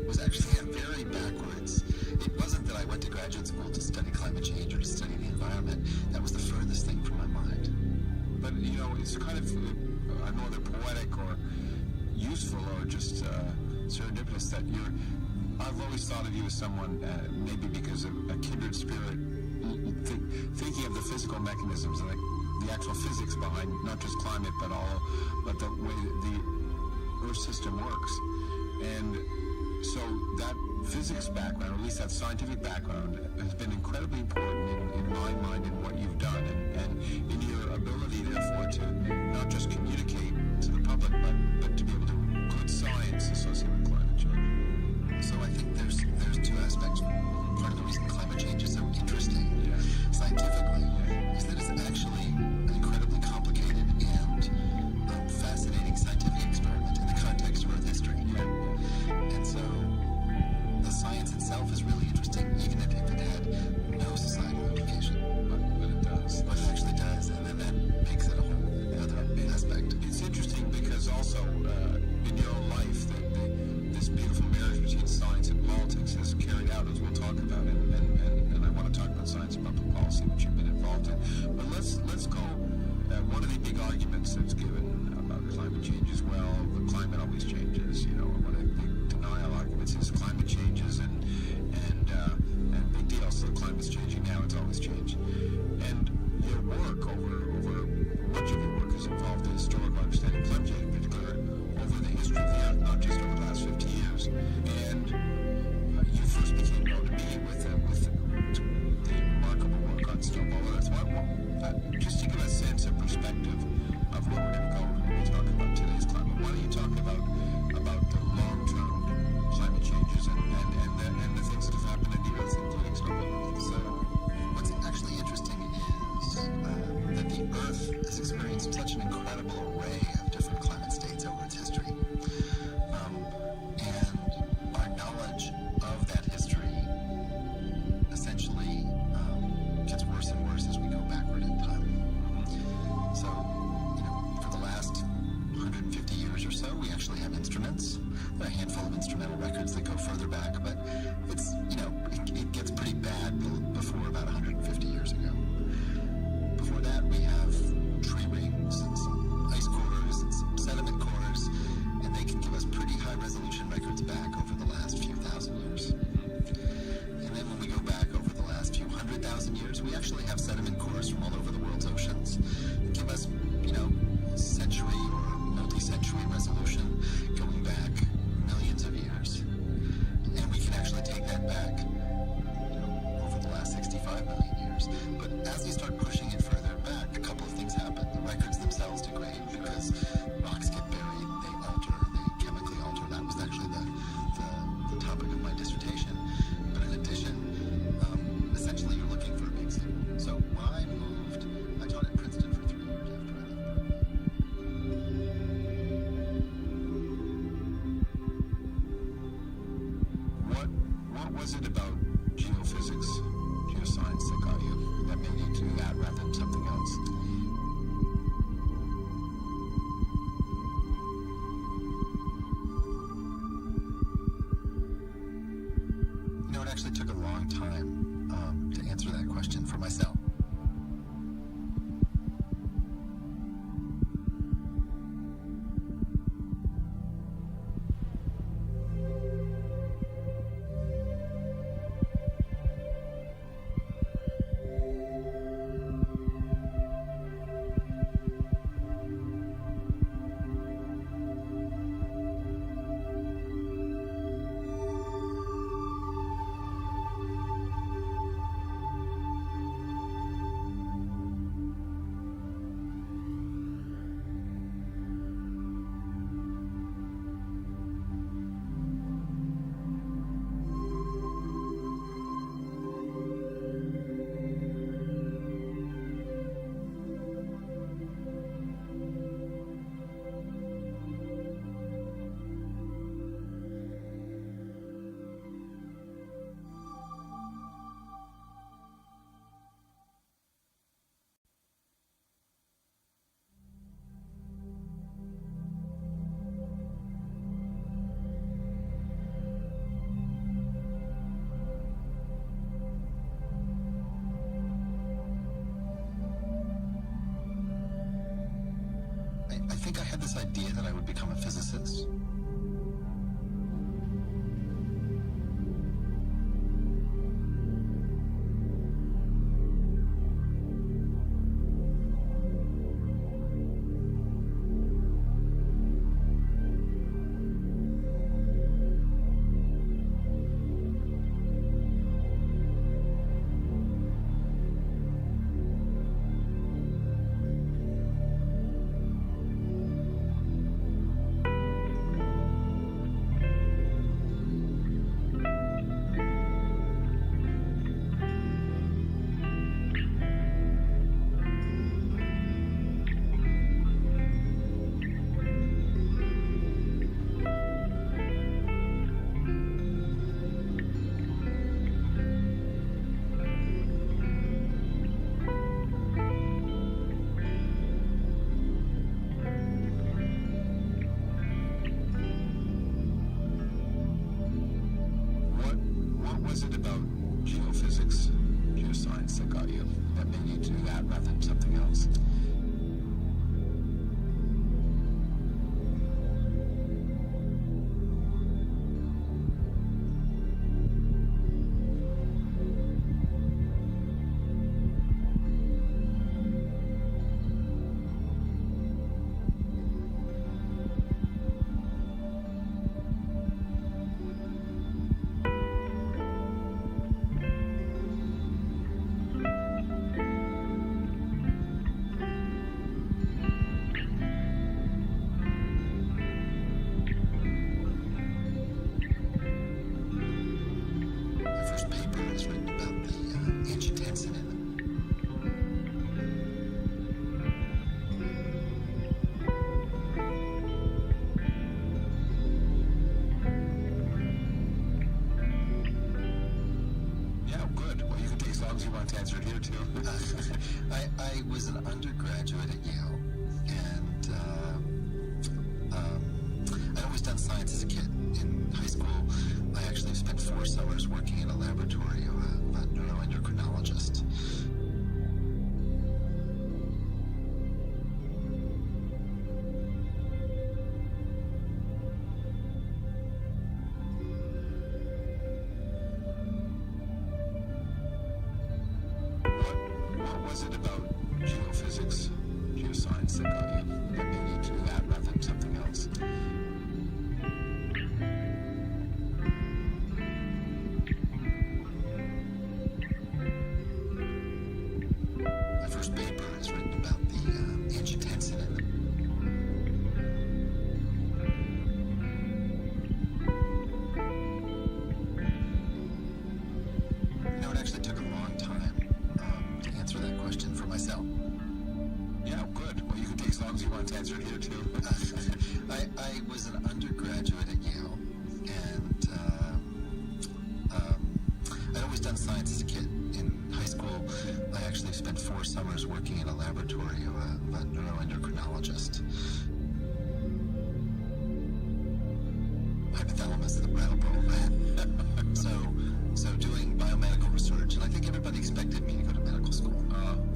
was actually very backwards. It wasn't that I went to graduate school to study climate change or to study the environment. That was the furthest thing from my mind. But, you know, it's kind of, I know they're poetic or useful or just serendipitous that I've always thought of you as someone, maybe because of a kindred spirit, thinking of the physical mechanisms, like the actual physics behind not just climate, but the way the Earth system works. And so that physics background, or at least that scientific background, has been incredibly important in my mind in what you've done, and in your ability, therefore, to not just communicate to the public, but to be able to good science associated with climate change. So I think there's two aspects. Part of the reason climate change is so interesting scientifically is that it's actually an incredibly complicated and fascinating scientific experiment in the context of Earth history. And so the science itself is really interesting, even if it had no societal implication. But it does. But it actually does, and then that makes it a whole other aspect. It's interesting because also in your own life, this beautiful marriage between science and politics has carried out, as we'll talk about, and I want to talk about science and public policy, which you've been involved in. But let's go. One of the big arguments that's given about climate change as well, the climate always changes. You know, one of the big denial arguments is climate changes and big deal. So the climate's changing now; it's always changed. And your work over much of your work is involved in historical understanding of climate change, in particular over the history of the Earth, not just over the last 50 years. And you first became known to me with the remarkable work on Snowball Earth. Just to give a sense of perspective of where we're going to go when we talk about today's climate, why don't you talk about the long-term climate changes and the things that have happened in the Earth, including Snowball Earth? So what's actually interesting is that the Earth has experienced such an incredible array of different climate states over its history. And our knowledge of that history essentially gets worse and worse as we go backward in time. So, you know, for the last 150 years or so, we actually have instruments. There are a handful of instrumental records that go further back, but it's, you know, it gets pretty bad before about 150 years ago. Before that, we have tree rings and some ice cores and some sediment cores, and they can give us pretty high-resolution records back over the last few thousand years. And then when we go back over the last few 100,000 years, we actually have sediment cores from all over the world's oceans that give us, you know, century or multi-century resolution going back millions of years. And we can actually take that back, you know, over the last 65 million years. But as you start pushing it further back, a couple of things happen. The records themselves degrade because rocks get buried, they alter, they chemically alter. That was actually the topic of my dissertation. But in addition, essentially you're looking for a big signal. So when I moved, I taught at Princeton for 3 years after I left Berkeley. What was it about geophysics, geoscience that got you, that made you do that rather than something else? You know, it actually took a long time to answer that question for myself. think I had this idea that I would become a physicist. What was it about geophysics, geoscience that got you, that made you do that rather than something else? My first paper was written about the ancient incident. Yeah, good. Well, you can take as long as you want to answer it here, too. I was an undergraduate at Yale, and I'd always done science as a kid. In high school, I actually spent 4 summers working in a laboratory of a neuroendocrinologist. What was it about geophysics, geoscience that got you, that made you do that rather than something else? My first paper is written about the ancient incident. You know, it actually took a long time to answer that question for myself. Yeah, good. Well, you can take as long as you want to answer it here, too. I was an undergraduate at Yale, and I'd always done science as a kid. In high school, I actually spent 4 summers working in a laboratory of a neuroendocrinologist. Hypothalamus, the brattle man. So doing biomedical research, and I think everybody expected me to go to medical school.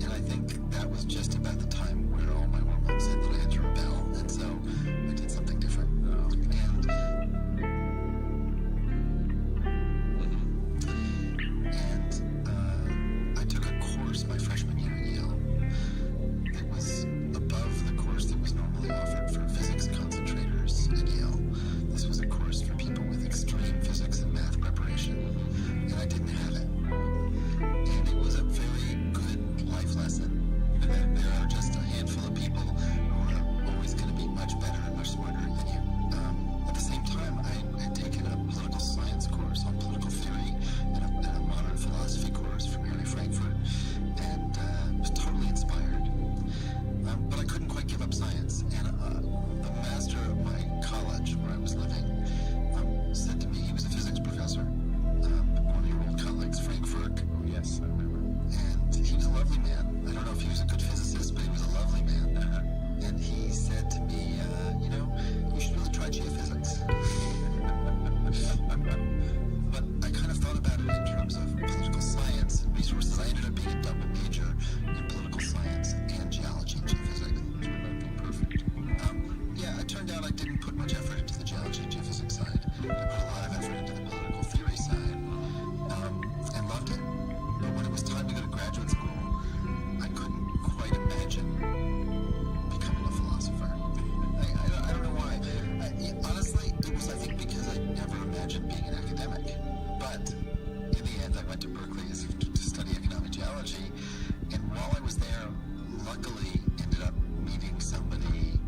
And I think that was just about the time where all my hormones said that I had to rebel, and so I did something different. And I took a course my freshman year at Yale that was above the course that was normally offered for physics concentrators at Yale. This was a course for people with extreme physics and math preparation, and I didn't have it. And it was a very good life lesson. There are just a handful of people who are always going to be much better and much smarter than you. At the same time, I had taken a political science course on political theory and a modern philosophy course from Mary Frankfurt, and was totally inspired. But I couldn't quite give up science, and the master of my college where I was living said to me, he was a physics professor, one of your old colleagues, Frankfurt. Oh, yes, I remember. And he was a lovely man. I don't know if he was a good physicist, but he was a lovely man. And he said to me, you should really try geophysics. But I kind of thought about it in terms of political science and resources. I ended up being a double major in political science and geology and geophysics. Turned out to be perfect. but I didn't put much effort into the geology and geophysics side. I put a lot of effort into the political theory side, and loved it. But when it was time to go to graduate school, I couldn't quite imagine becoming a philosopher. I don't know why. Honestly, it was, I think, because I never imagined being an academic. But in the end, I went to Berkeley to study economic geology, and while I was there, luckily ended up meeting somebody,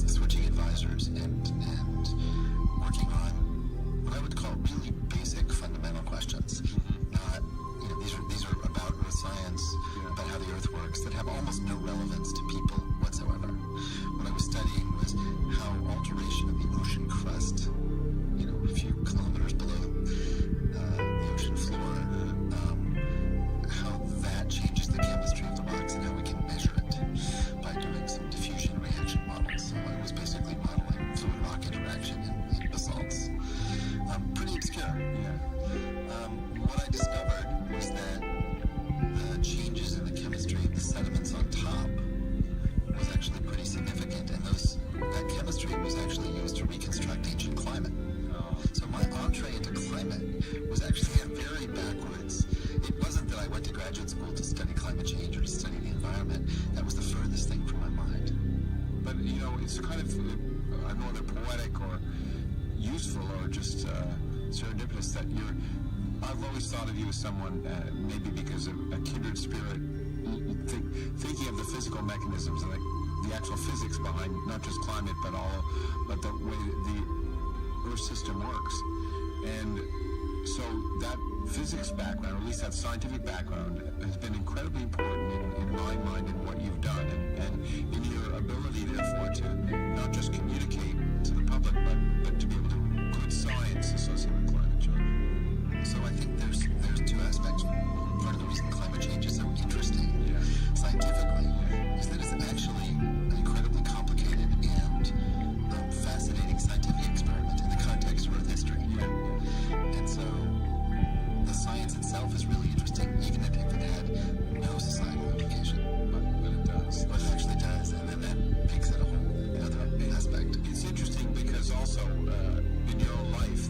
switching advisors and working on what I would call really basic fundamental questions. Not, these are about earth science, about how the earth works, that have almost no relevance to people whatsoever. What I was studying was how alteration of the ocean crust, a few kilometers below the ocean floor, how that changes the chemistry of the rocks and how we can measure it by doing some diffusion reaction models. So I was basically modeling fluid-rock interaction in basalts. Pretty obscure. What I discovered was that the changes in the chemistry of the sediments on top was actually pretty significant, and that chemistry was actually used to reconstruct ancient climate. So my entree into climate was actually very backwards. It wasn't that I went to graduate school to study climate change or to study the environment. That was the furthest thing from my mind. But, it's kind of, I don't know whether poetic or useful or just serendipitous that I've always thought of you as someone, maybe because of a kindred spirit, thinking of the physical mechanisms and the actual physics behind not just climate, but the way the Earth system works. And so that physics background, or at least that scientific background, has been incredibly important in my mind in what you've done and in your ability, therefore, to not just communicate to the public, but to be able to do good science associated with climate change. So I think there's two aspects. Part of the reason climate change is so interesting scientifically is that it's actually an incredibly complicated and fascinating scientific experiment in the context of Earth history. And so the science itself is really interesting, even if it had no societal implication. But it does. But it actually does, and then that makes it a whole other aspect. It's interesting because also in your own life,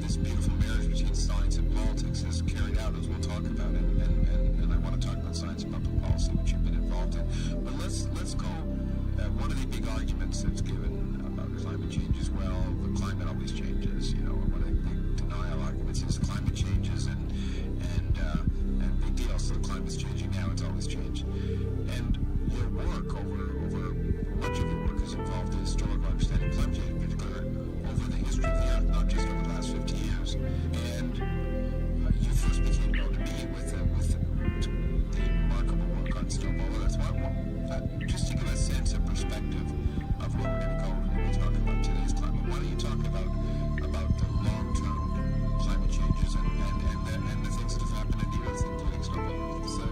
this beautiful marriage between science and politics is carried out, as we'll talk about, and I want to talk about science and public policy, which you've been involved in. But let's go. One of the big arguments that's given about climate change as well, the climate always changes. One of the big denial arguments is climate changes and big deal. So the climate's changing now; it's always changed. And your work over much of your work is involved in historical understanding of climate change, in particular over the history of the Earth, not just over the last 50 years. And you first became known to me with the remarkable work on Snowball Earth. Just to give a sense of perspective of where we're going to go when we talk about today's climate, why don't you talk about the long-term climate changes and the things that have happened in the Earth, including Snowball Earth? So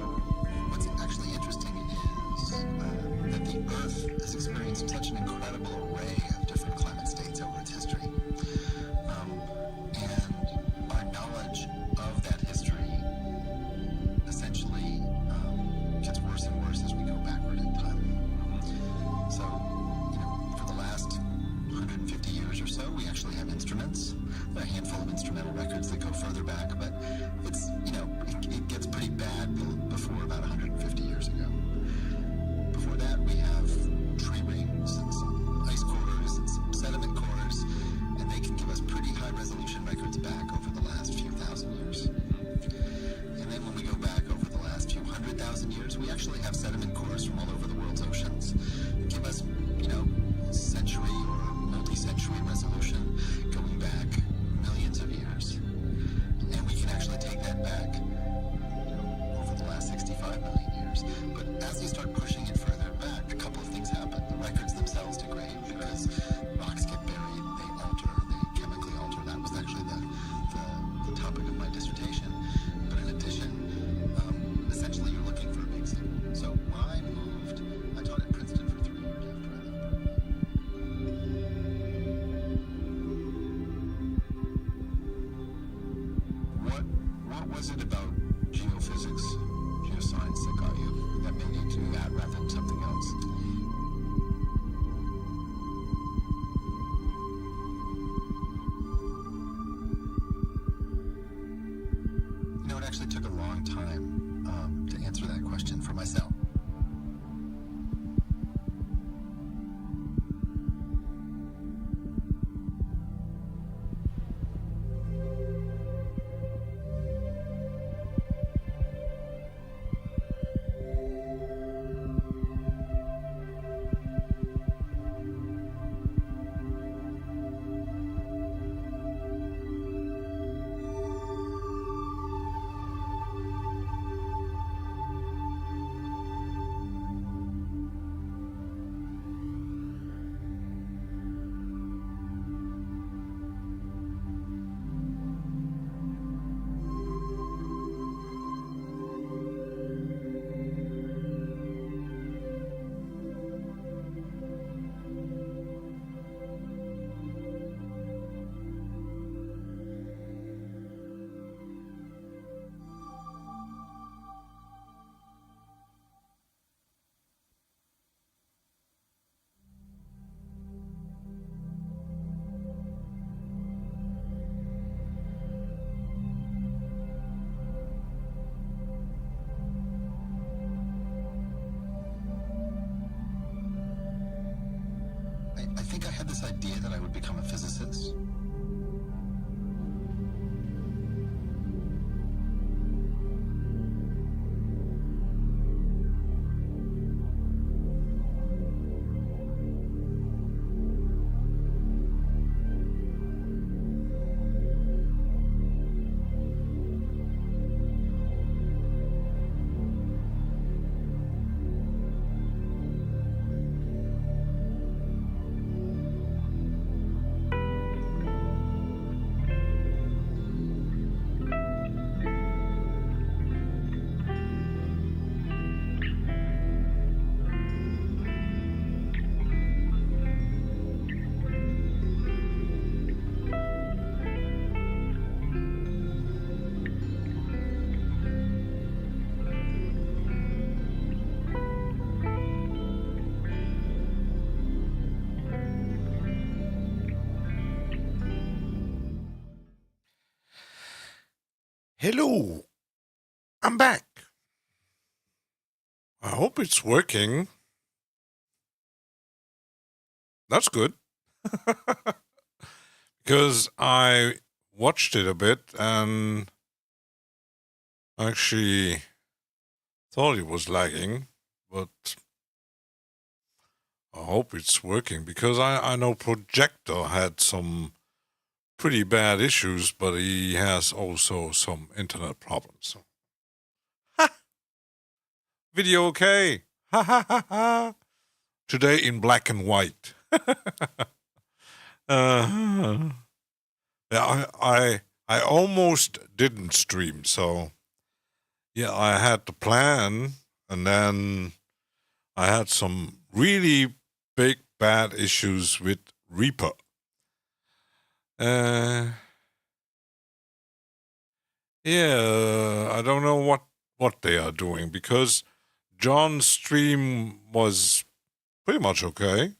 what's actually interesting is that the Earth has experienced such an incredible array of different climate states over its history. And our knowledge of that history essentially gets worse and worse as we go backward in time. So, for the last 150 years or so, we actually have instruments. There are a handful of instrumental records that go further back, but it's, it gets pretty bad before about 150 years ago. Before that, we have tree rings and some ice cores and some sediment cores, and they can give us pretty high-resolution records back over the last few thousand years. And then when we go back over the last few 100,000 years, we actually have sediment cores from all over the world's oceans that give us, century or multi-century resolution going back millions of years. And we can actually take that back, over the last 65 million years. But as you start pushing it further back, a couple of things happen. The records themselves degrade because rocks get buried, they alter, they chemically alter. That was actually the topic of my dissertation. But in addition, essentially you're looking for a big signal. So when I moved, I taught at Princeton for 3 years after I left Berkeley. What was it about geophysics, geoscience that got you, that made you do that rather than something else? actually took a long time to answer that question for myself. I think I had this idea that I would become a physicist. Hello, I'm back. I hope it's working. That's good. Because I watched it a bit and actually thought it was lagging, but I hope it's working because I know Projector had some pretty bad issues, but he has also some internet problems. So. Ha! Video okay. Ha ha ha ha. Today in black and white. Yeah, I almost didn't stream, so yeah, I had the plan, and then I had some really big bad issues with Reaper. Yeah, I don't know what they are doing because John's stream was pretty much okay.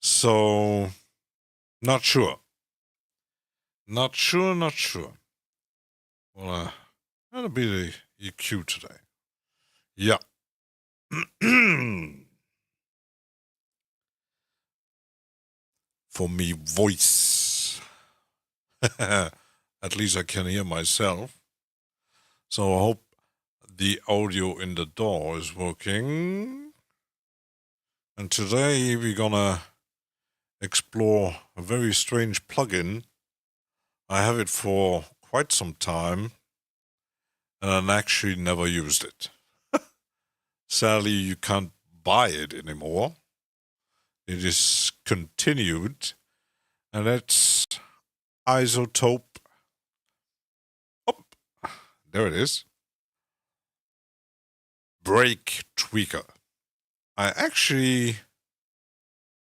So, not sure. Not sure. Well, that'll be the EQ today. Yeah. For me, voice. At least I can hear myself. So I hope the audio in the DAW is working. And today we're gonna explore a very strange plugin. I have it for quite some time, and I actually never used it. Sadly, you can't buy it anymore. It is continued, and it's Izotope. Oh, there it is. Break Tweaker. I actually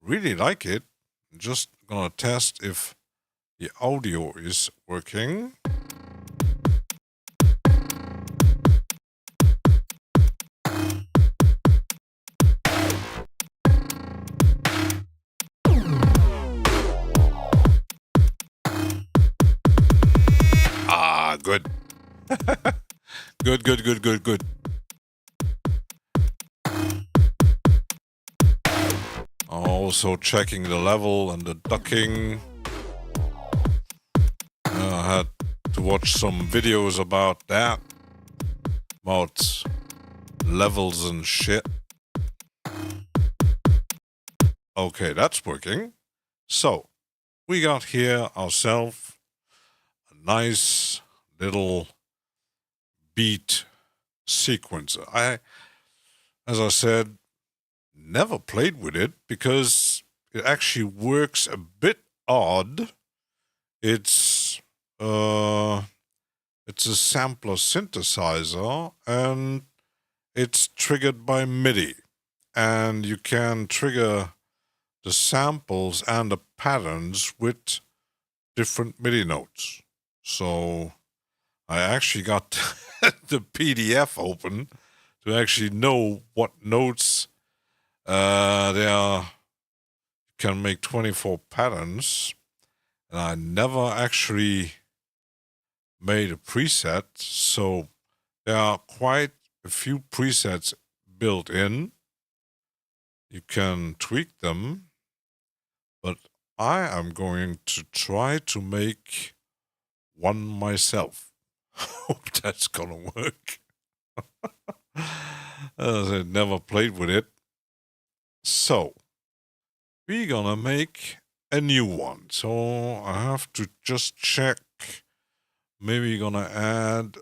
really like it. I'm just gonna test if the audio is working. Good. Good, good, good, good, good. Also checking the level and the ducking. I had to watch some videos about that. About levels and shit. Okay, that's working. So, we got here ourselves a nice little beat sequencer. As I said, never played with it because it actually works a bit odd. It's a sampler synthesizer and it's triggered by MIDI, and you can trigger the samples and the patterns with different MIDI notes. So I actually got the PDF open to actually know what notes there are. You can make 24 patterns, and I never actually made a preset, so there are quite a few presets built in. You can tweak them, but I am going to try to make one myself. Hope that's gonna work. As I never played with it. So, we're gonna make a new one. So, I have to just check. Maybe gonna add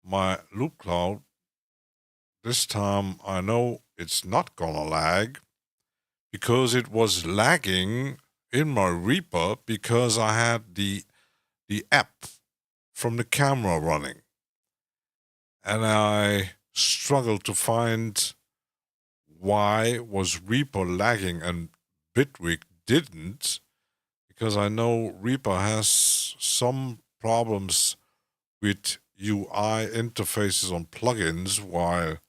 my loop cloud. This time I know it's not gonna lag because it was lagging in my Reaper because I had the app from the camera running. And I struggled to find why was Reaper lagging and Bitwig didn't, because I know Reaper has some problems with UI interfaces on plugins while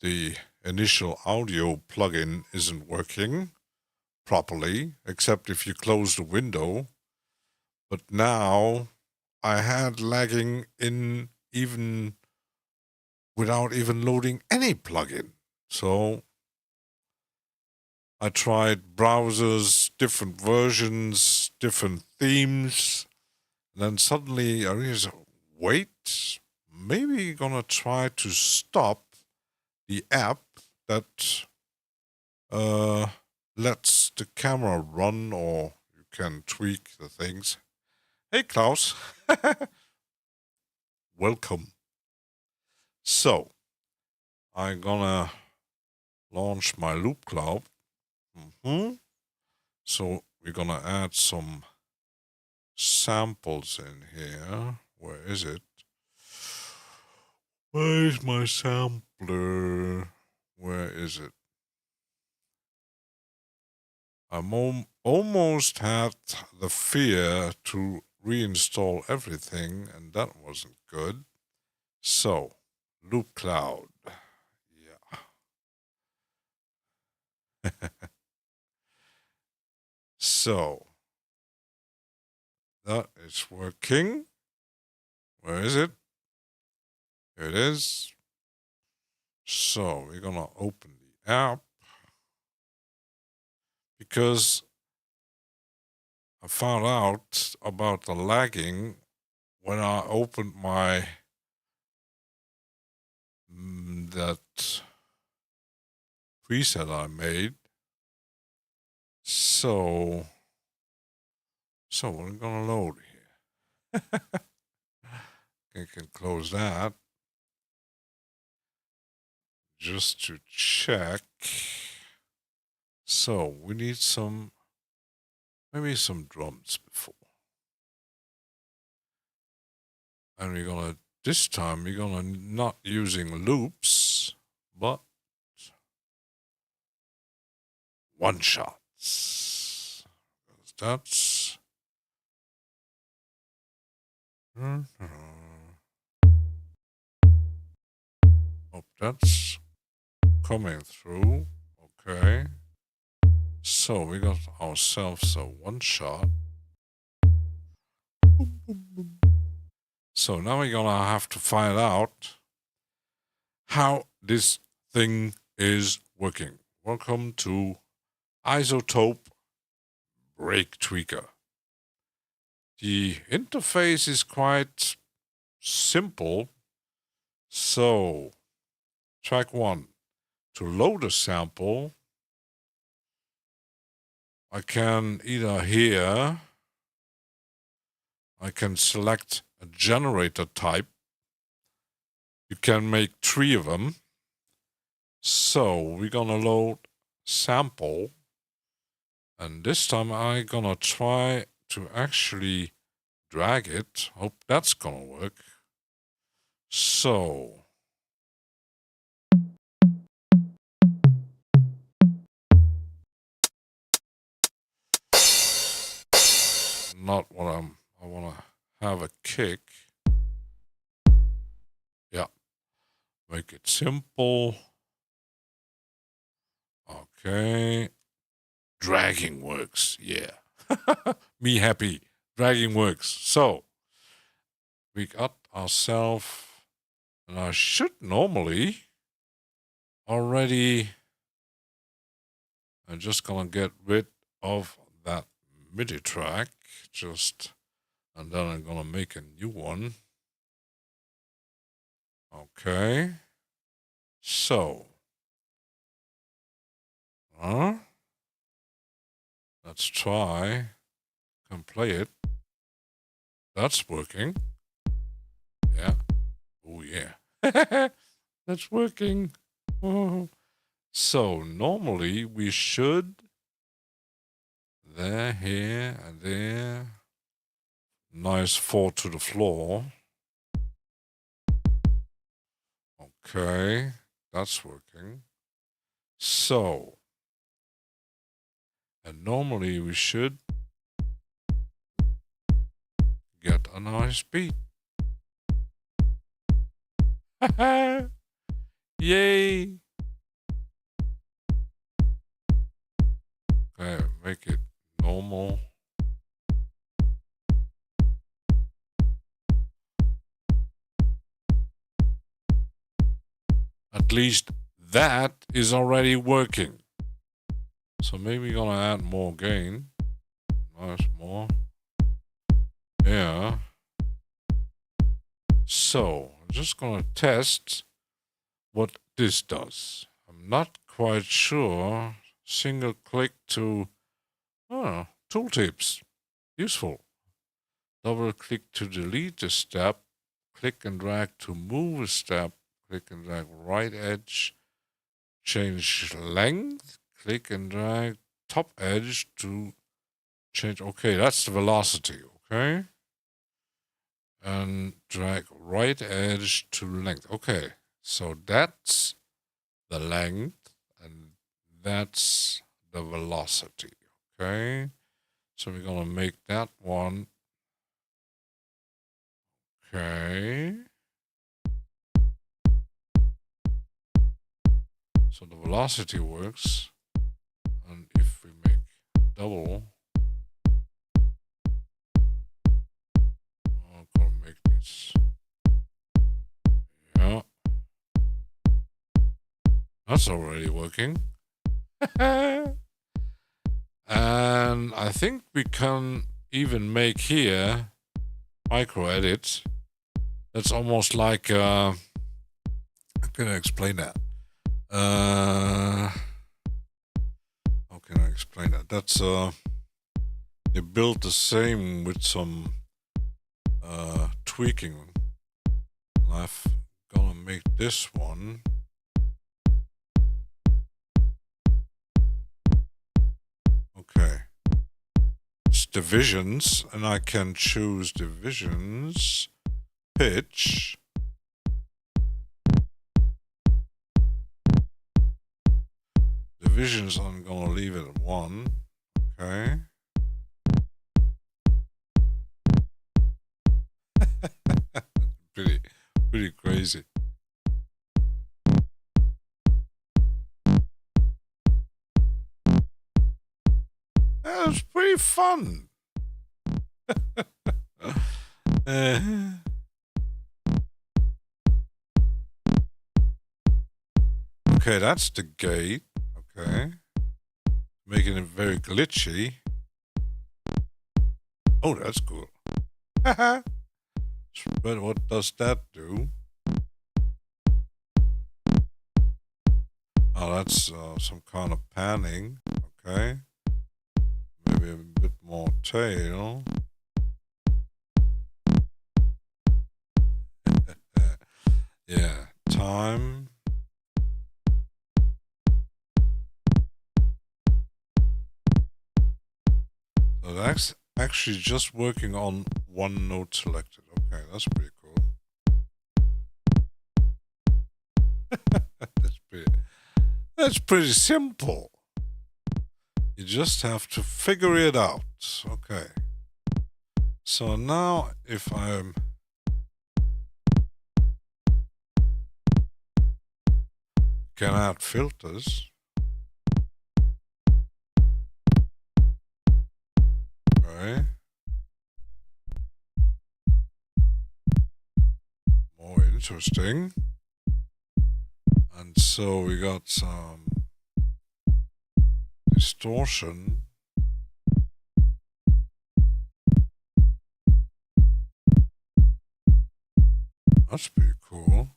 the initial audio plugin isn't working properly, except if you close the window. But now I had lagging in even without even loading any plugin. So I tried browsers, different versions, different themes, and then suddenly I realized, wait, maybe gonna try to stop the app that lets the camera run, or you can tweak the things. Hey Klaus, welcome. So I'm gonna launch my loop cloud. So we're gonna add some samples in here. Where is it? Where is my sampler? Where is it? I almost had the fear to reinstall everything, and that wasn't good. So, loop cloud. Yeah. So, that is working. Where is it? Here it is. So, we're gonna open the app because I found out about the lagging when I opened my that preset I made. So we're gonna load here. I can close that just to check. So we need maybe some drums before. And this time we're gonna not using loops, but one shots. That's hope that's coming through. Okay. So we got ourselves a one shot. So now we're gonna have to find out how this thing is working. Welcome to Izotope Break Tweaker. The interface is quite simple. So, track 1. To load a sample, I can either here, I can select a generator type. You can make 3 of them. So we're gonna load sample, and this time I'm gonna try to actually drag it. Hope that's gonna work. So not what I wanna have a kick. Yeah. Make it simple. Okay. Dragging works. Yeah. Me happy. Dragging works. So we got ourselves, and I should normally already, I'm just gonna get rid of that MIDI track, and then I'm gonna make a new one. Okay. So, let's try. Can play it. That's working. Yeah. Oh yeah. That's working. Oh. So normally we should there, here, and there. Nice fall to the floor. Okay, that's working. So, and normally we should get a nice beat. Yay! Okay, make it normal. At least that is already working. So maybe gonna add more gain. Nice, more. Yeah. So, I'm just gonna test what this does. I'm not quite sure. Single click to tooltips. Useful. Double click to delete a step. Click and drag to move a step. Click and drag right edge. Change length. Click and drag top edge to change. Okay, that's the velocity. Okay. And drag right edge to length. Okay. So that's the length and that's the velocity. Okay. So we're going to make that one. Okay. So the velocity works. And if we make double, I'm going to make this. Yeah. That's already working. And I think we can even make here micro edit. That's almost like, how can I explain that? How can I explain that? That's, they built the same with some tweaking. I'm gonna make this one. Okay. It's divisions, and I can choose divisions, pitch. Divisions, I'm gonna leave it at 1. Okay. pretty crazy. That was pretty fun. Okay, that's the gate. Okay. Making it very glitchy. Oh, that's cool. But what does that do? Oh, that's some kind of panning. Okay. Maybe a bit more tail. Yeah, time. So that's actually just working on one note selected. Okay, that's pretty cool. That's pretty simple. You just have to figure it out. Okay. So now if I'm can add filters. Okay. More interesting. And so we got some distortion. That's pretty cool.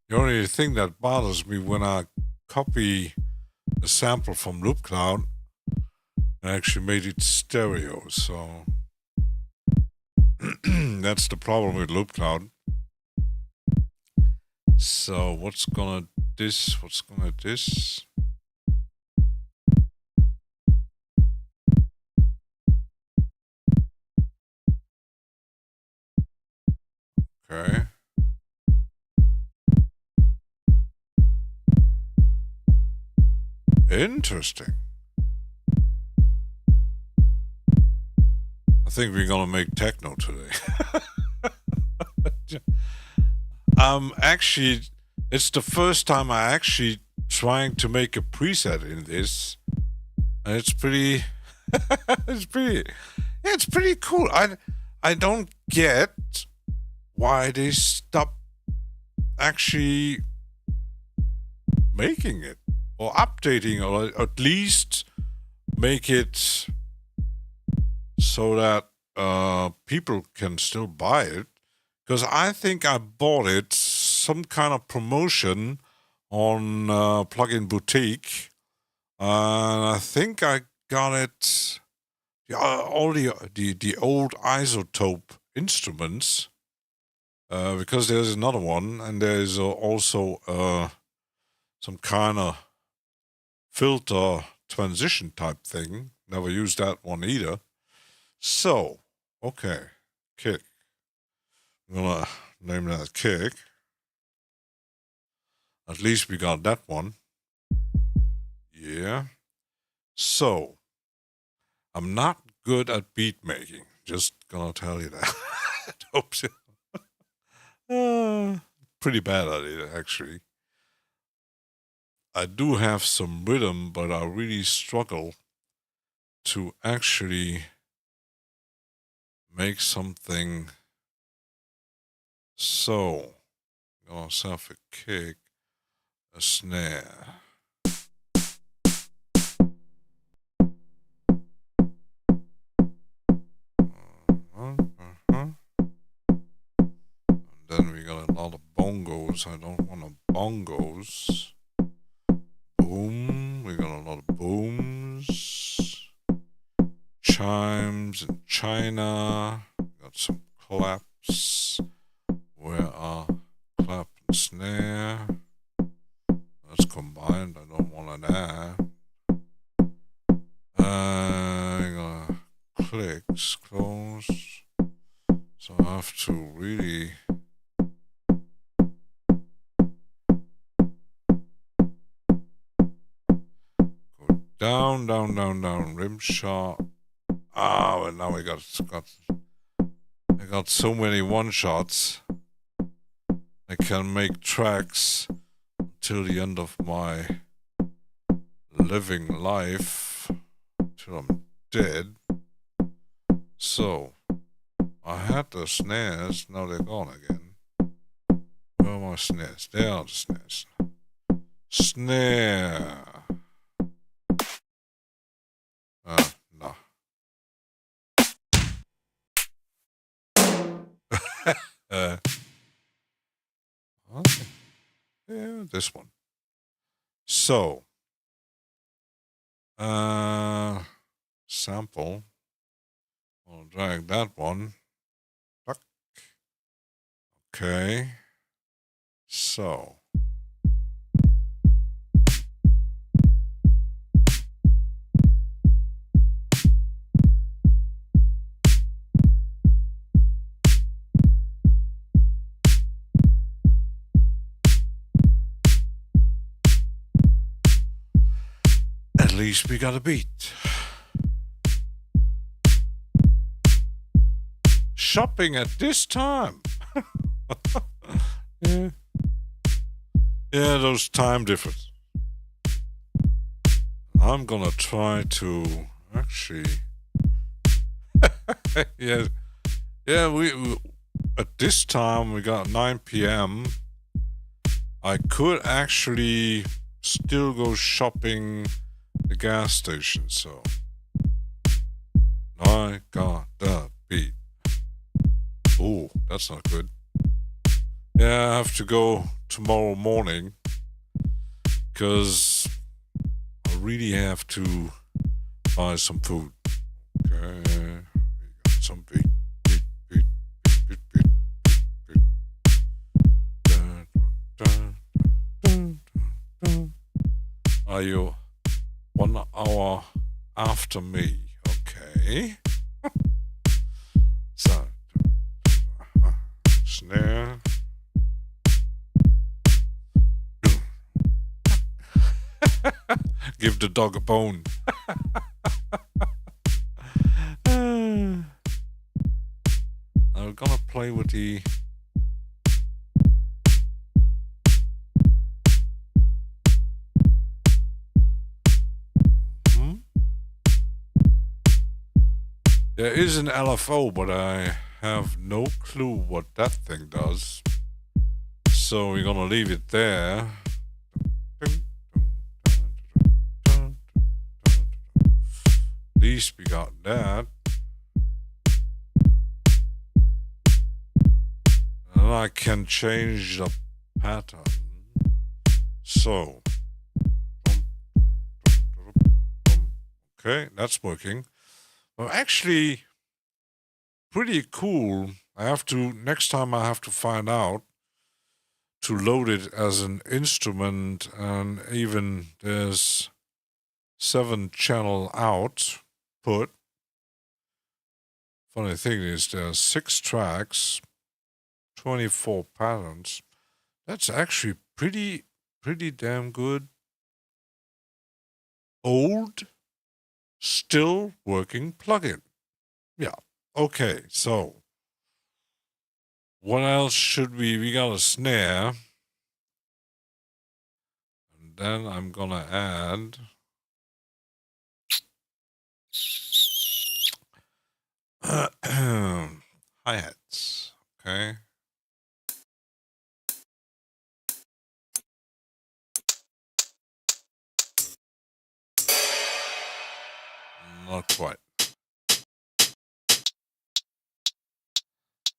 The only thing that bothers me when I copy a sample from LoopCloud, I actually made it stereo, so that's the problem with LoopCloud. So what's gonna this? Okay. Interesting. I think we're gonna make techno today. Actually, it's the first time I actually trying to make a preset in this, and it's pretty, it's pretty cool. I don't get why they stop actually making it or updating, or at least make it so that people can still buy it. Because I think I bought it some kind of promotion on Plugin Boutique, and I think I got it. All the old Izotope instruments, because there's another one, and there's also some kind of filter transition type thing. Never used that one either. So, okay, kick. I'm gonna name that kick. At least we got that one. Yeah. So, I'm not good at beat making. Just gonna tell you that. Oops. Pretty bad at it, actually. I do have some rhythm, but I really struggle to actually make something. So, I'm gonna self a kick, a snare. And then we got a lot of bongos. I don't want no bongos. Boom. We got a lot of booms. Chimes in China. Got some claps. Where are clap and snare? That's combined. I don't want that. Clicks, close. So I have to really go down, rim shot. And now I got so many one shots. I can make tracks till the end of my living life, till I'm dead. So I had the snares, now they're gone again. Where are my snares? There are the snares. Snare. No. Okay. Yeah, this one. So, sample. I'll drag that one. Tuck. Okay. So. At least we got a beat. Shopping at this time. Yeah. Yeah, those time difference. I'm gonna try to actually. yeah, we at this time we got 9 p.m. I could actually still go shopping the gas station, so I got the beat. Oh, that's not good. Yeah, I have to go tomorrow morning because I really have to buy some food. Okay, we got some beat. Are you 1 hour after me? Okay. So, snare. Give the dog a bone. I'm gonna play with the. There is an LFO, but I have no clue what that thing does. So we're gonna leave it there. At least we got that. And I can change the pattern. So. Okay, that's working. Well, actually, pretty cool. Next time I have to find out to load it as an instrument, and even there's 7-channel output. Funny thing is there's 6 tracks, 24 patterns. That's actually pretty damn good. Old, still working plugin. Yeah. Okay, so what else should we got a snare. And then I'm gonna add hi-hats. Okay. Not quite.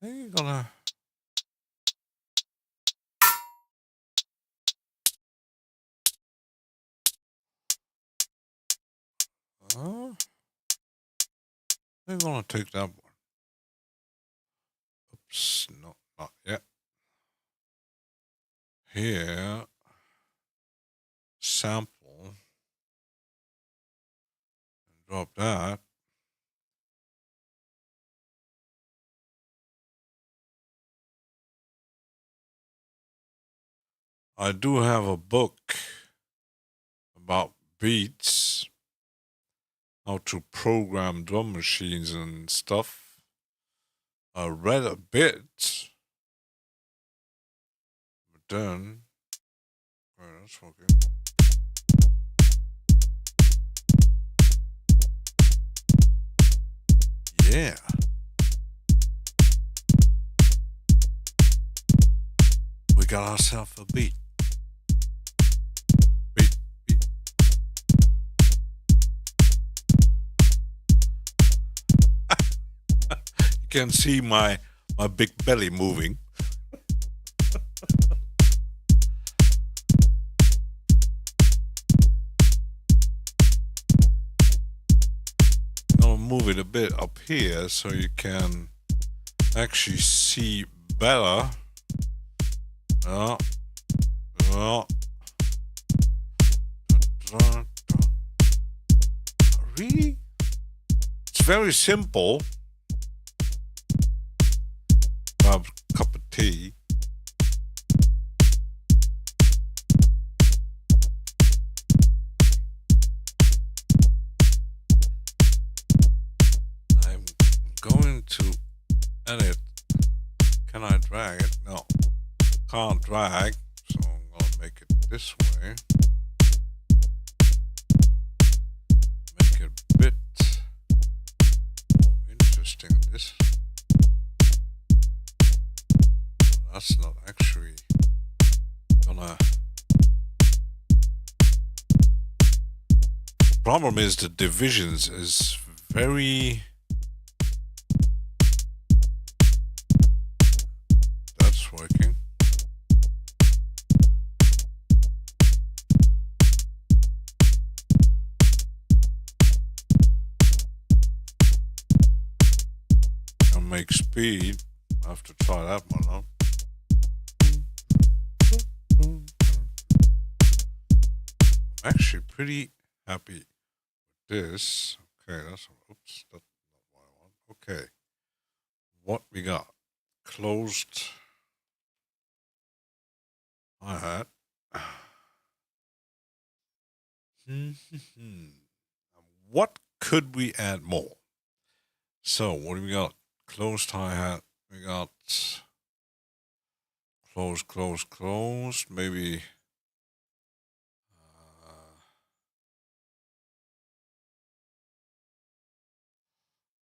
You're gonna. They're gonna take that one. Oops, no, not yet. Here, sample, and drop that. I do have a book about beats, how to program drum machines and stuff. I read a bit, but then, okay, that's okay. Yeah. got ourselves a beat. Beat, beat. You can see my big belly moving. I'm gonna move it a bit up here so you can actually see better. Really? It's very simple. Grab a cup of tea. I'm going to edit. Can I drag it? No. Can't drag, so I'm gonna make it this way. Make it a bit more interesting. This. That's not actually gonna. Problem is the divisions is very. That's working. And make speed. I have to try that one out. I'm actually pretty happy with this. Okay, that's oops, that's not what I want. Okay, what we got? Closed hi-hat. What could we add more? So what do we got? Closed hi-hat. We got closed. Maybe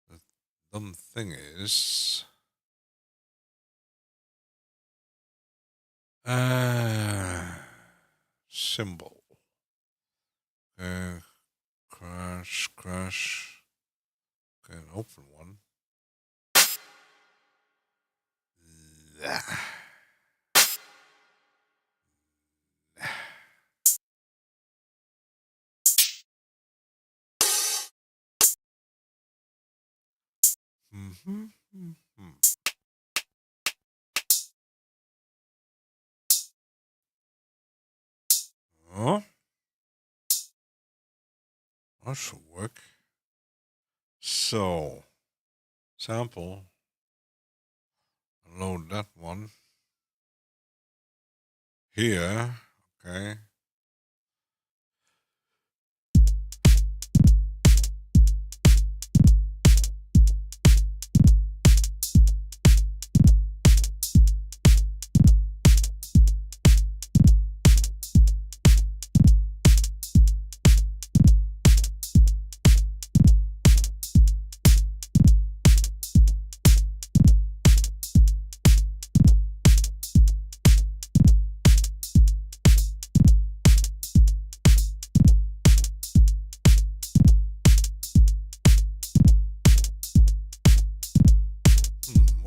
the dumb thing is symbol. Crash. Okay, an open one. Oh, that should work. So, sample, load that one here. Okay.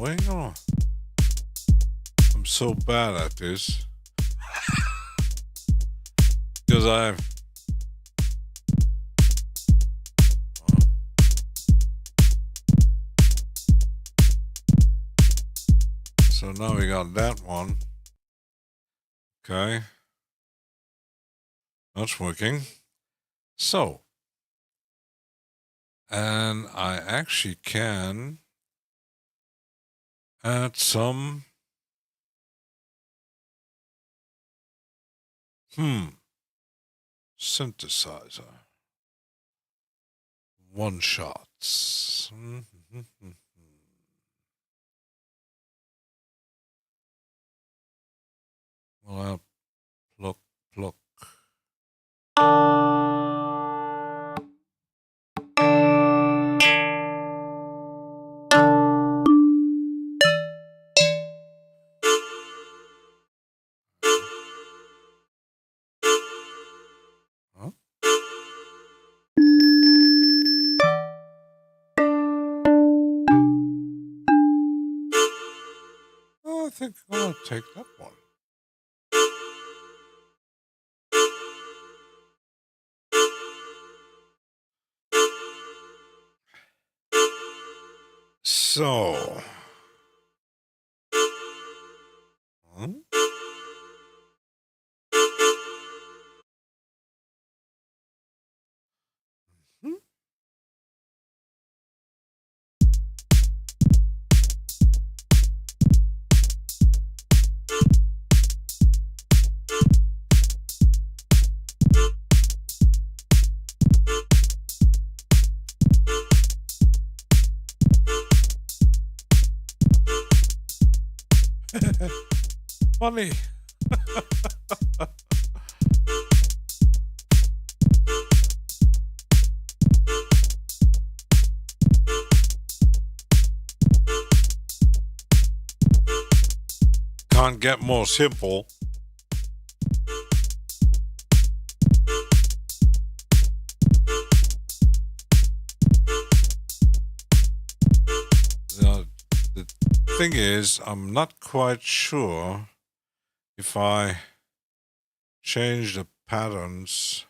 Hang on. I'm so bad at this because I've. So now we got that one. Okay. That's working. So, and I actually can add some synthesizer one shots. Well, pluck. think I'm gonna take that one. So, funny. Can't get more simple. Now, the thing is, I'm not quite sure if I change the patterns.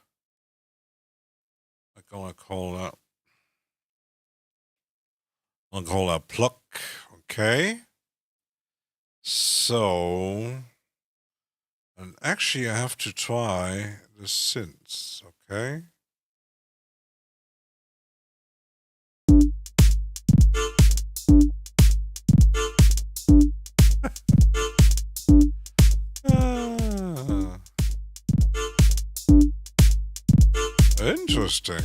I'm gonna call that pluck. Okay. So, and actually I have to try the synths, okay? Ah, interesting.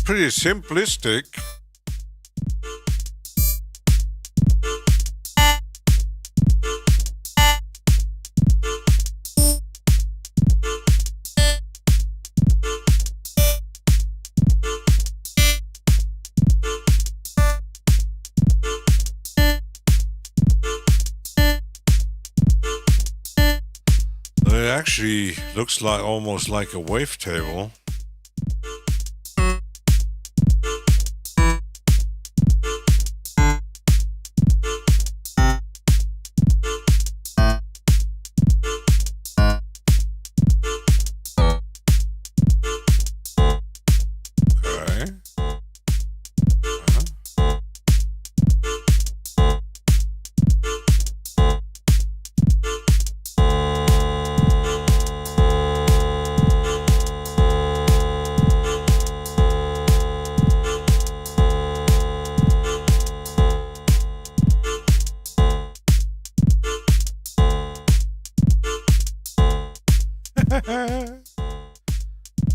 Pretty simplistic. It actually looks like almost like a wavetable.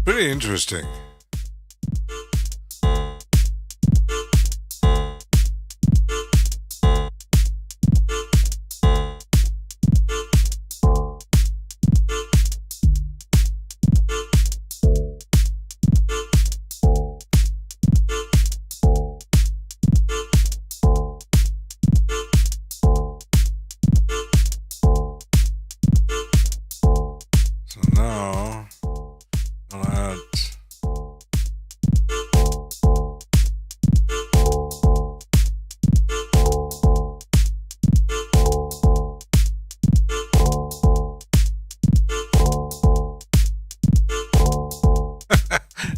Pretty interesting. So now I'll add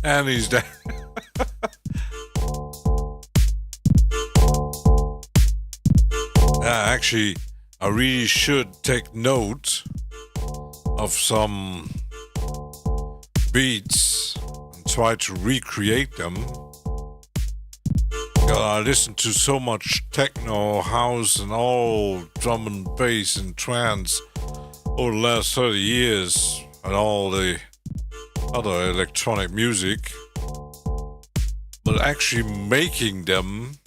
and he's dead. Actually, I really should take note of some beats and try to recreate them. I listened to so much techno, house, and all drum and bass and trance over the last 30 years, and all the other electronic music. But actually making them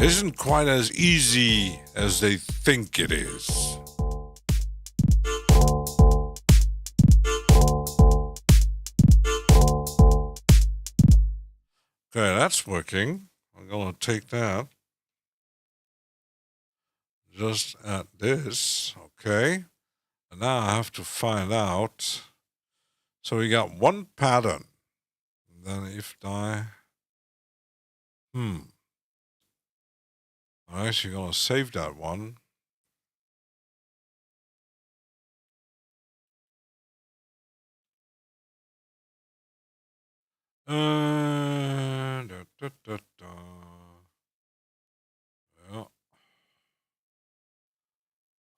isn't quite as easy as they think it is. Okay, that's working. I'm gonna take that. Just at this, okay. And now I have to find out. So we got one pattern. And then if I, I'm actually gonna save that one. Yeah.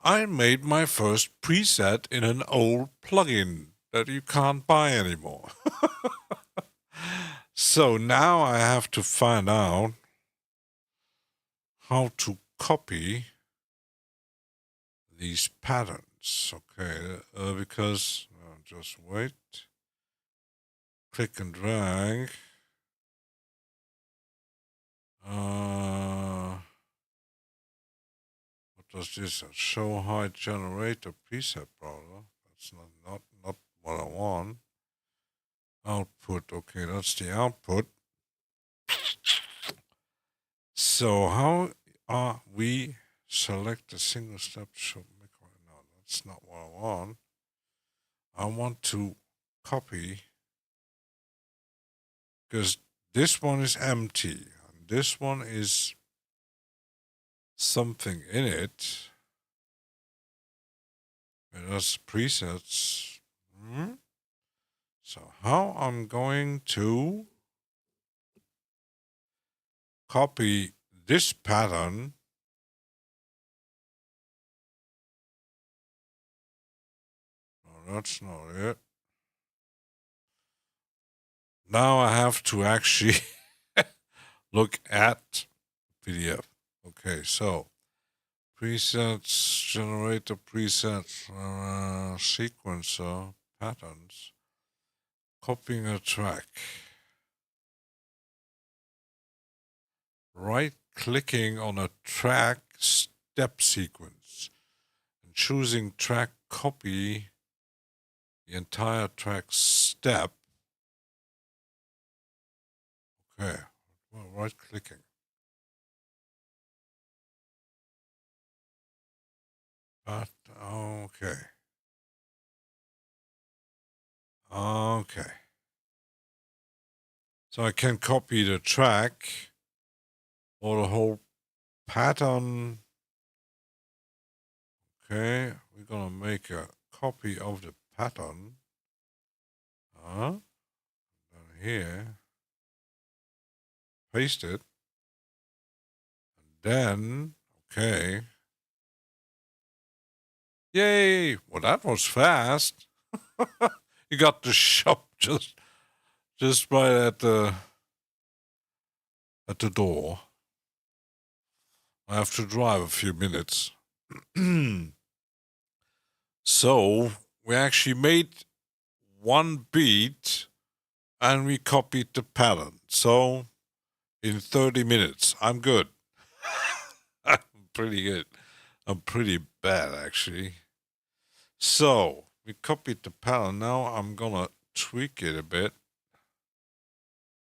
I made my first preset in an old plugin that you can't buy anymore. So now I have to find out how to copy these patterns. Okay, because just wait. Click and drag. What does this? Show height generator preset browser. That's not what I want. Output. Okay, that's the output. So how are we select a single step show micro? No, that's not what I want. I want to copy because this one is empty and this one is something in it. And that's presets. So how I'm going to copy this pattern that's not it. Now I have to actually look at PDF. Okay, so presets, generator presets, sequencer, patterns, copying a track, right-clicking on a track step sequence, and choosing track copy the entire track step. Okay, well, right-clicking. But, okay. Okay. So I can copy the track or the whole pattern. Okay, we're gonna make a copy of the pattern. Down here. Paste it. And then, okay. Yay! Well, that was fast. You got the shop just right at the door. I have to drive a few minutes. So we actually made one beat and we copied the pattern. So in 30 minutes, I'm good. I'm pretty good. I'm pretty bad, actually. So we copied the pattern. Now I'm gonna tweak it a bit.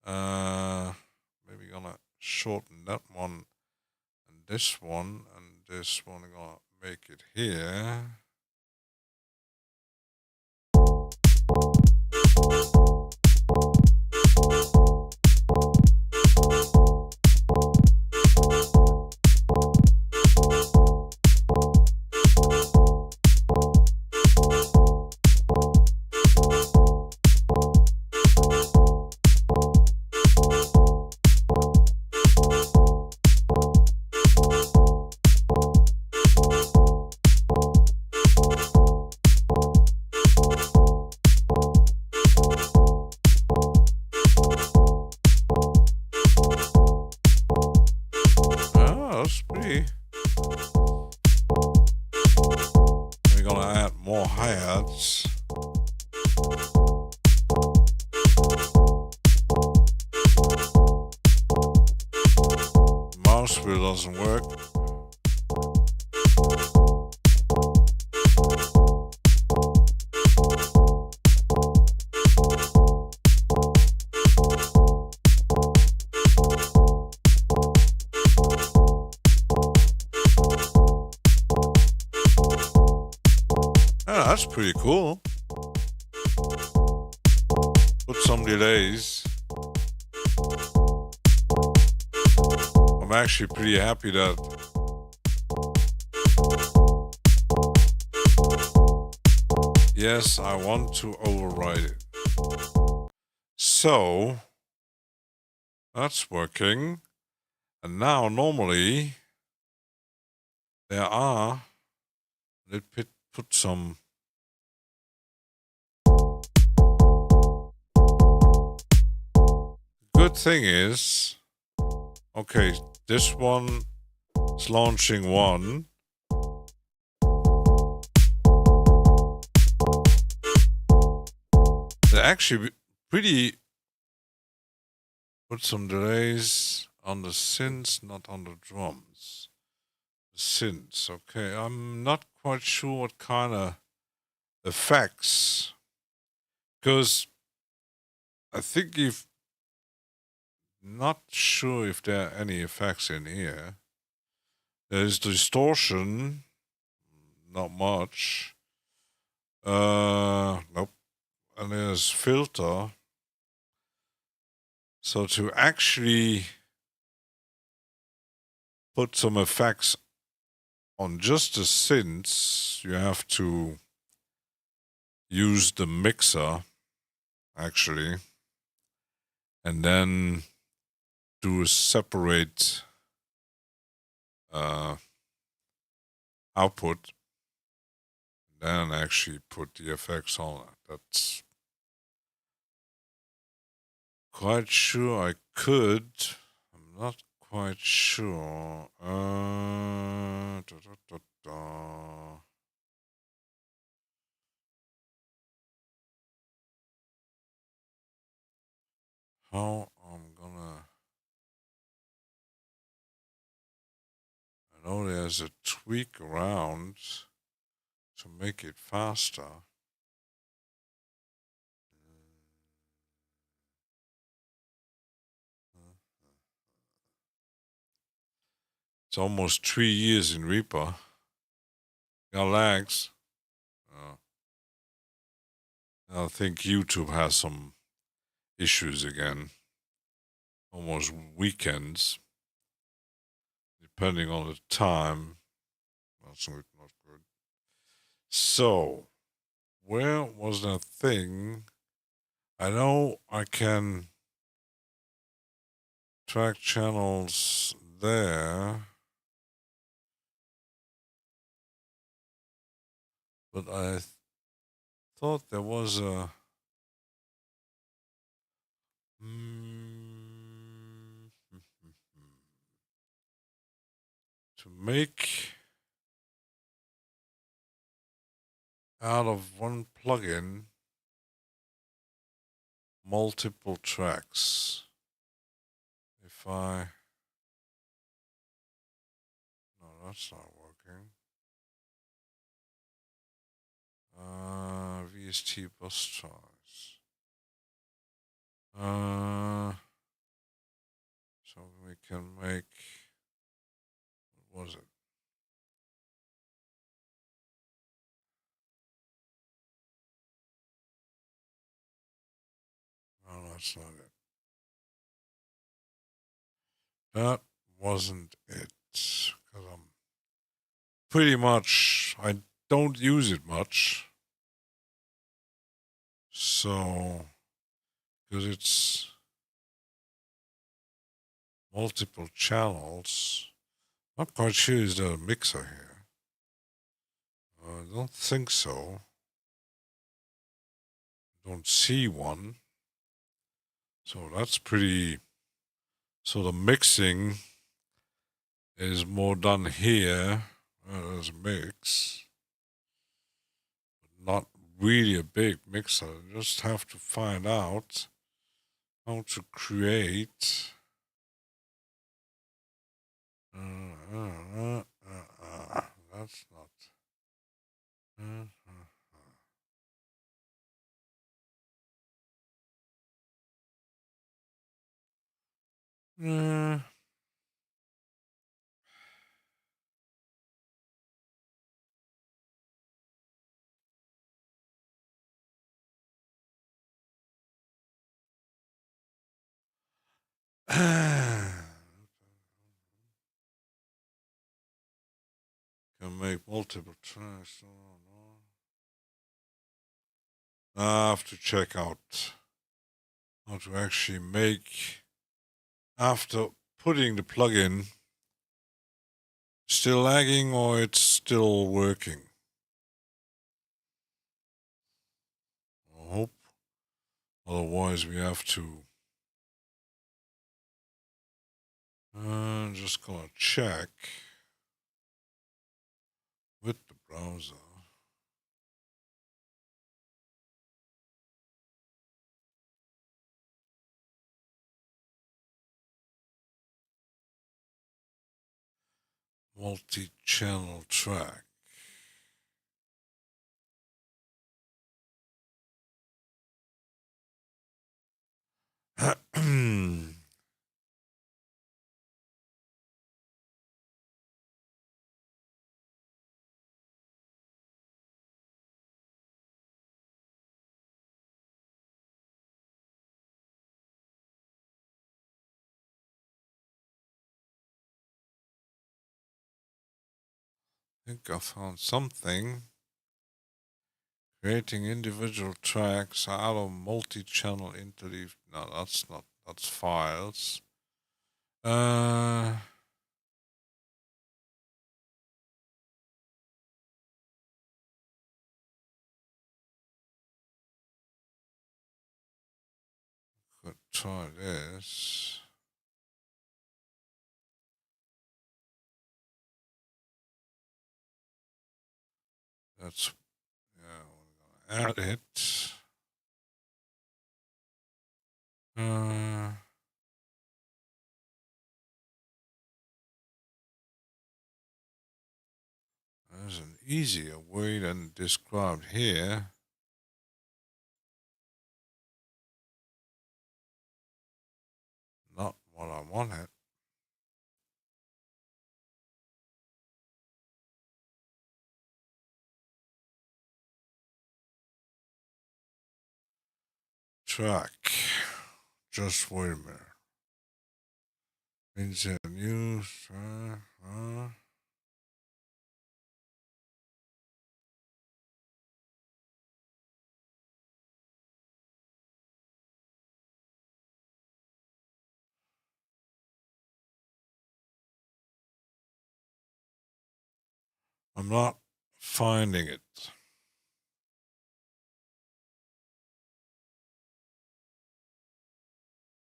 Maybe gonna shorten that one and this one I'm gonna make it here. We're gonna add more hi-hats. Mouse wheel doesn't work. Oh, that's pretty cool. Put some delays. I'm actually pretty happy that yes, I want to override it. So that's working. And now normally there are, let's put some good thing is, okay, this one is launching one. They're actually pretty, put some delays on the synths, not on the drums. The synths, okay. I'm not quite sure what kind of effects, because I think if not sure if there are any effects in here. There's distortion, not much. Nope. And there's filter. So to actually put some effects on just the synths, you have to use the mixer, actually, and then do a separate output, then actually put the effects on it. That's quite sure I could. I'm not quite sure. How I'm gonna. I know there's a tweak around to make it faster. It's almost 3 years in Reaper. Got lags. I think YouTube has some issues again. Almost weekends. Depending on the time. That's not good. So, where was that thing? I know I can track channels there. But I thought there was a to make out of one plugin multiple tracks. If I no, that's not working. VST bus choice. So we can make, what was it? No, that's not it. That wasn't it. Because I'm pretty much, I don't use it much. So, because it's multiple channels, not quite sure is there a mixer here. I don't think so. Don't see one. So that's pretty, so the mixing is more done here. There's a mix. But not really a big mixer. You just have to find out how to create. That's not. Uh, can make multiple tracks. I have to check out how to actually make after putting the plugin. Still lagging or it's still working? I hope. Otherwise, we have to. Just gonna check with the browser. Multi-channel track. I think I found something. Creating individual tracks out of multi-channel interleave. No, that's not. That's files. Could try this. That's yeah. We're gonna add it. There's an easier way than described here. Not what I wanted. Track. Just wait a minute. Insert news. I'm not finding it.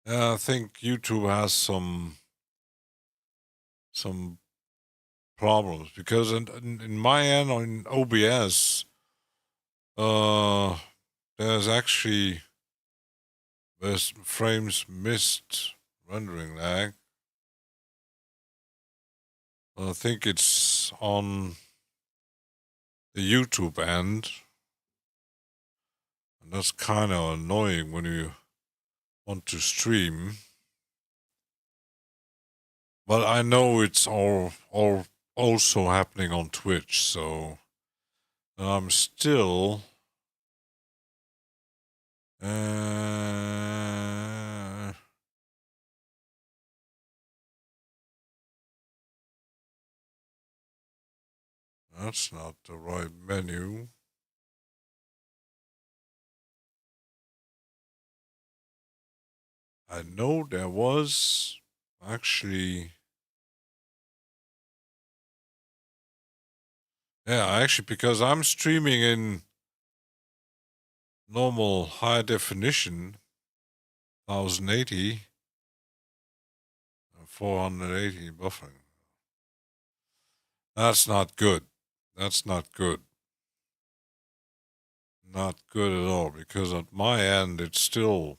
I think YouTube has some problems because in my end on OBS, there's actually there's frames missed rendering lag. I think it's on the YouTube end, and that's kind of annoying when you want to stream. But I know it's all also happening on Twitch, so I'm still. That's not the right menu. I know there was actually. Yeah, actually, because I'm streaming in normal high definition, 1080, 480 buffering. That's not good. That's not good. Not good at all, because at my end, it's still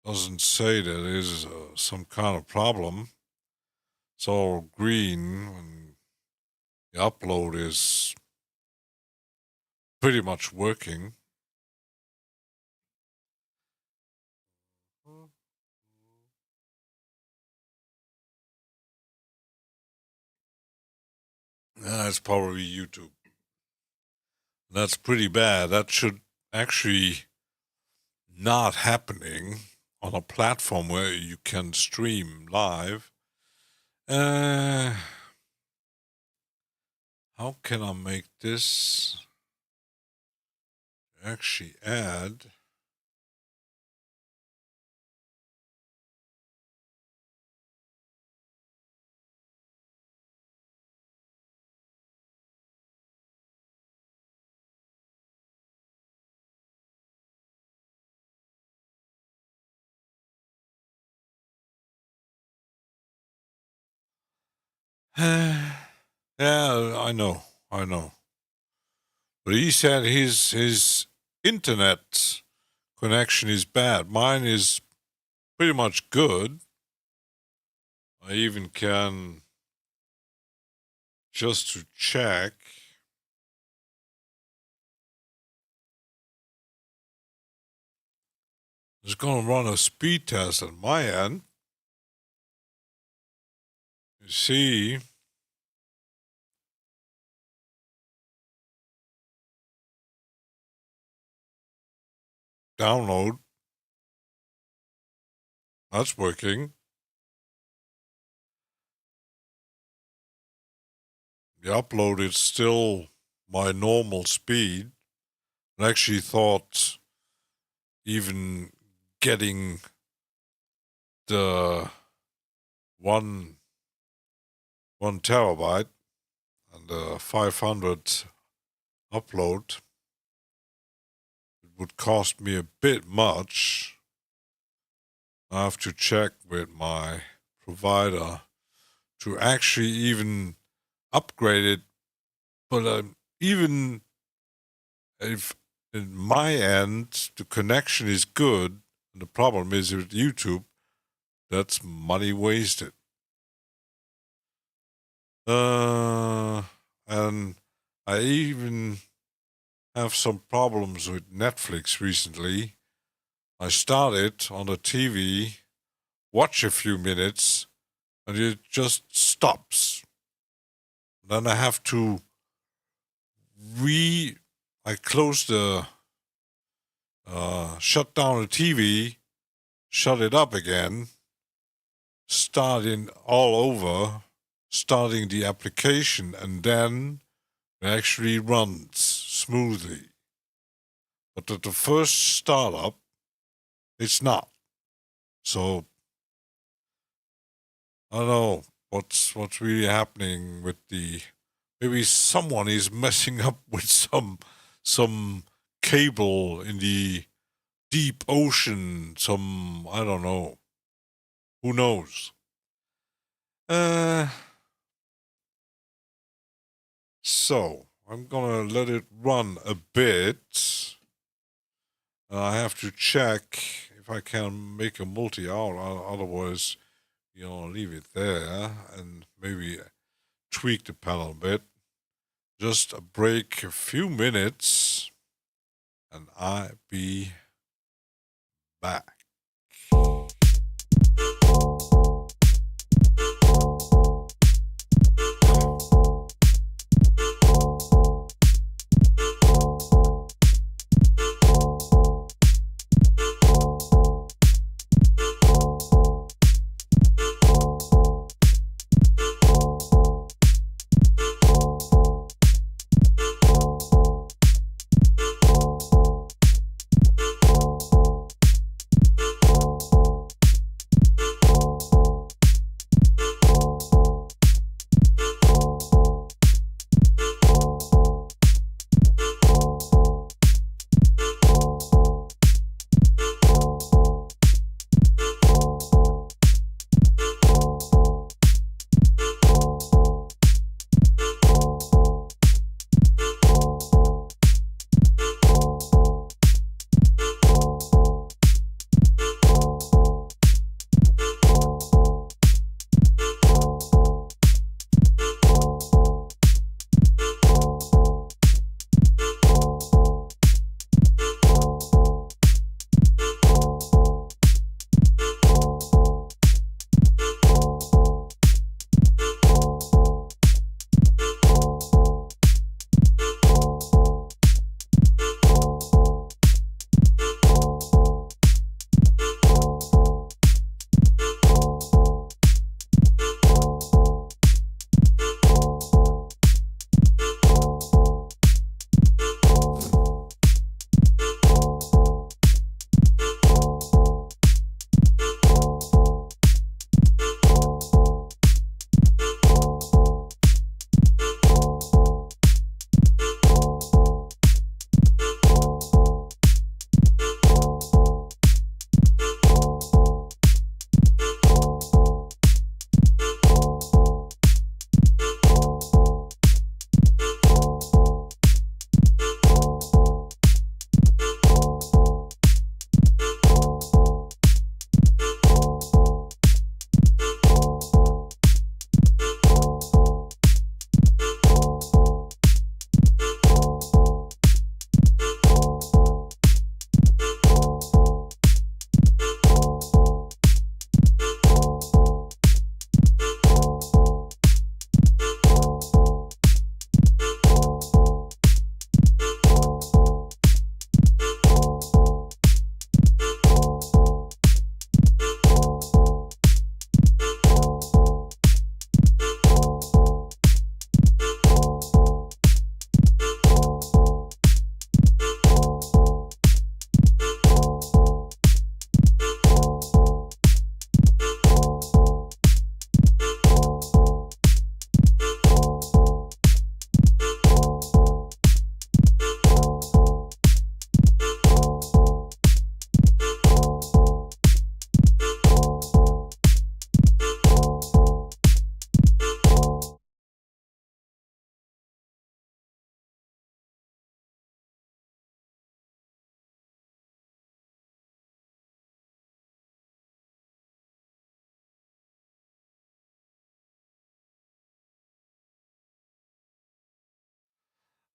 doesn't say that there's some kind of problem. It's all green when the upload is pretty much working. Yeah, it's probably YouTube. That's pretty bad. That should actually not happening on a platform where you can stream live. How can I make this actually add? Yeah, I know. But he said his internet connection is bad. Mine is pretty much good. I even can, just to check. It's going to run a speed test at my end. You see, download. That's working. The upload is still my normal speed. I actually thought even getting the one terabyte and the 500 upload, it would cost me a bit much. I have to check with my provider to actually even upgrade it. But even if in my end the connection is good, and the problem is with YouTube, that's money wasted. And I even have some problems with Netflix recently. I started on the TV, watch a few minutes, and it just stops. Then I have to I close the, shut down the TV, shut it up again, starting all over, starting the application, and then it actually runs smoothly. But at the first startup, it's not. So I don't know what's really happening with the. Maybe someone is messing up with some cable in the deep ocean. I don't know. Who knows? So I'm gonna let it run a bit. I have to check if I can make a multi-hour. Otherwise, leave it there and maybe tweak the panel a bit. Just a break, a few minutes, and I'll be back.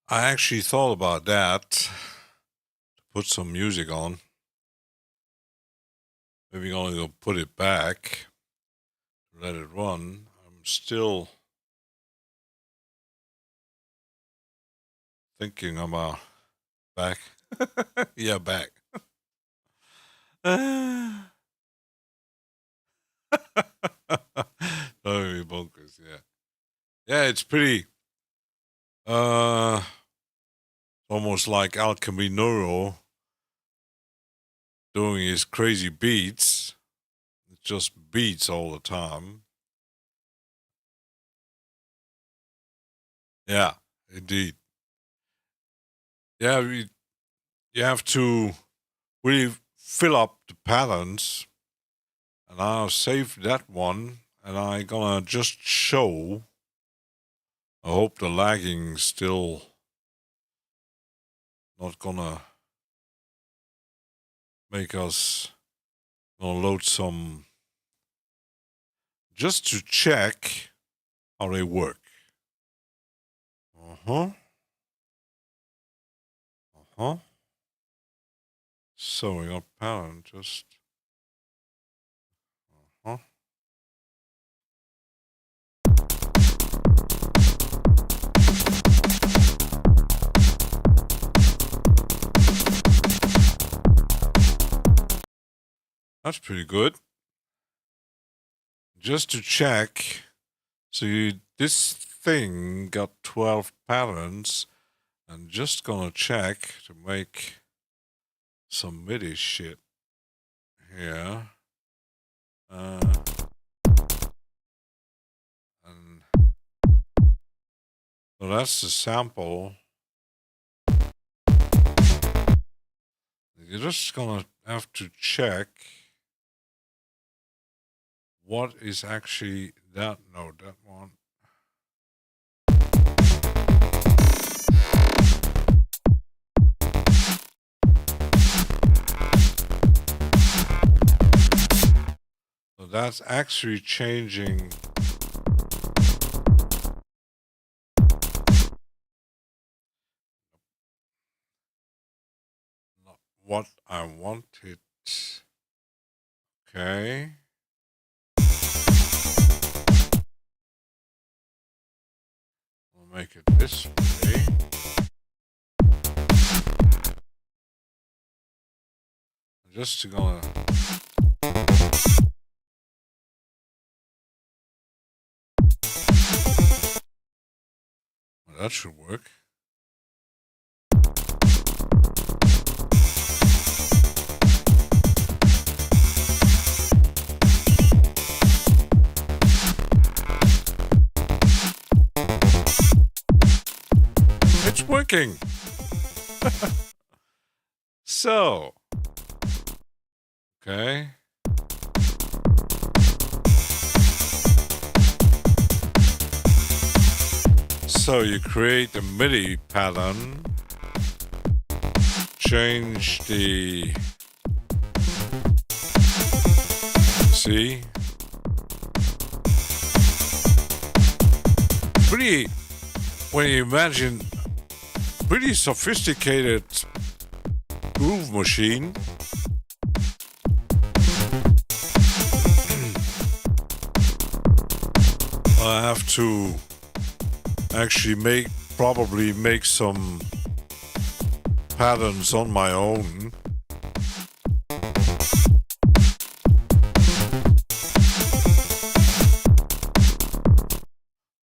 I actually thought about that, to put some music on. Maybe I'm gonna go put it back, let it run. I'm still thinking about back. Yeah, back. Totally bonkers, yeah. Yeah, it's pretty almost like Alchemy Neuro doing his crazy beats. It's just beats all the time. Yeah, indeed. Yeah, you have to really fill up the patterns, and I'll save that one, and I'm gonna just show. I hope the lagging still not gonna make us gonna load some just to check how they work. So we got pattern just That's pretty good. Just to check, so this thing got 12 patterns, and just gonna check to make some MIDI shit here. And so that's the sample. You're just gonna have to check what is actually that note, that one. So that's actually changing not what I wanted. Okay. We'll make it this way. I'm just gonna well, that should work. It's working. So, okay. So you create a MIDI pattern, change the, see? Pretty, when you imagine, pretty sophisticated groove machine. I have to actually probably make some patterns on my own.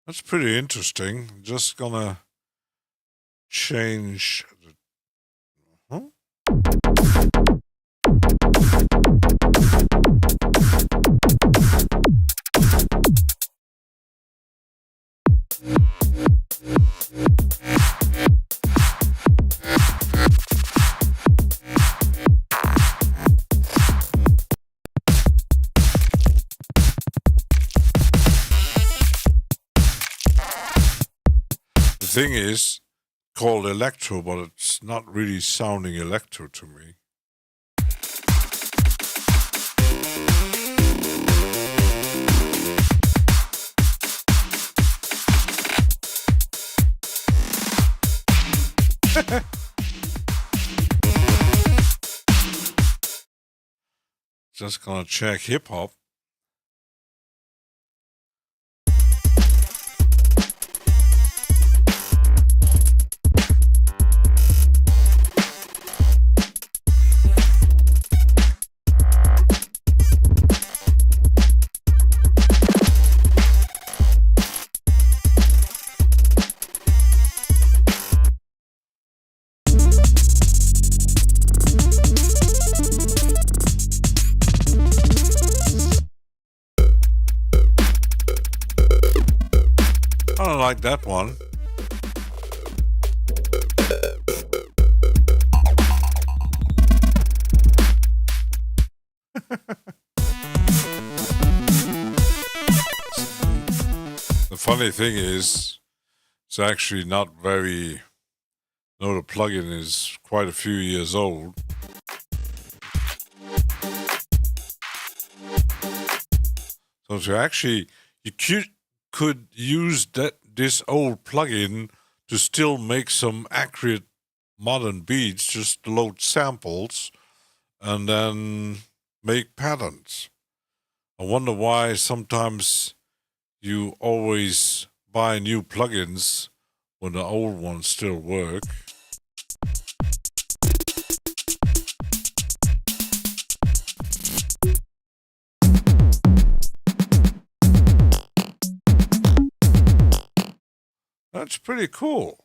That's pretty interesting. Just gonna change the, the thing is called electro, but it's not really sounding electro to me. Just gonna check hip hop. I don't like that one. The funny thing is, it's actually not very. No, the plugin is quite a few years old. So to actually, you could use this old plugin to still make some accurate modern beats, just load samples and then make patterns. I wonder why sometimes you always buy new plugins when the old ones still work. That's pretty cool.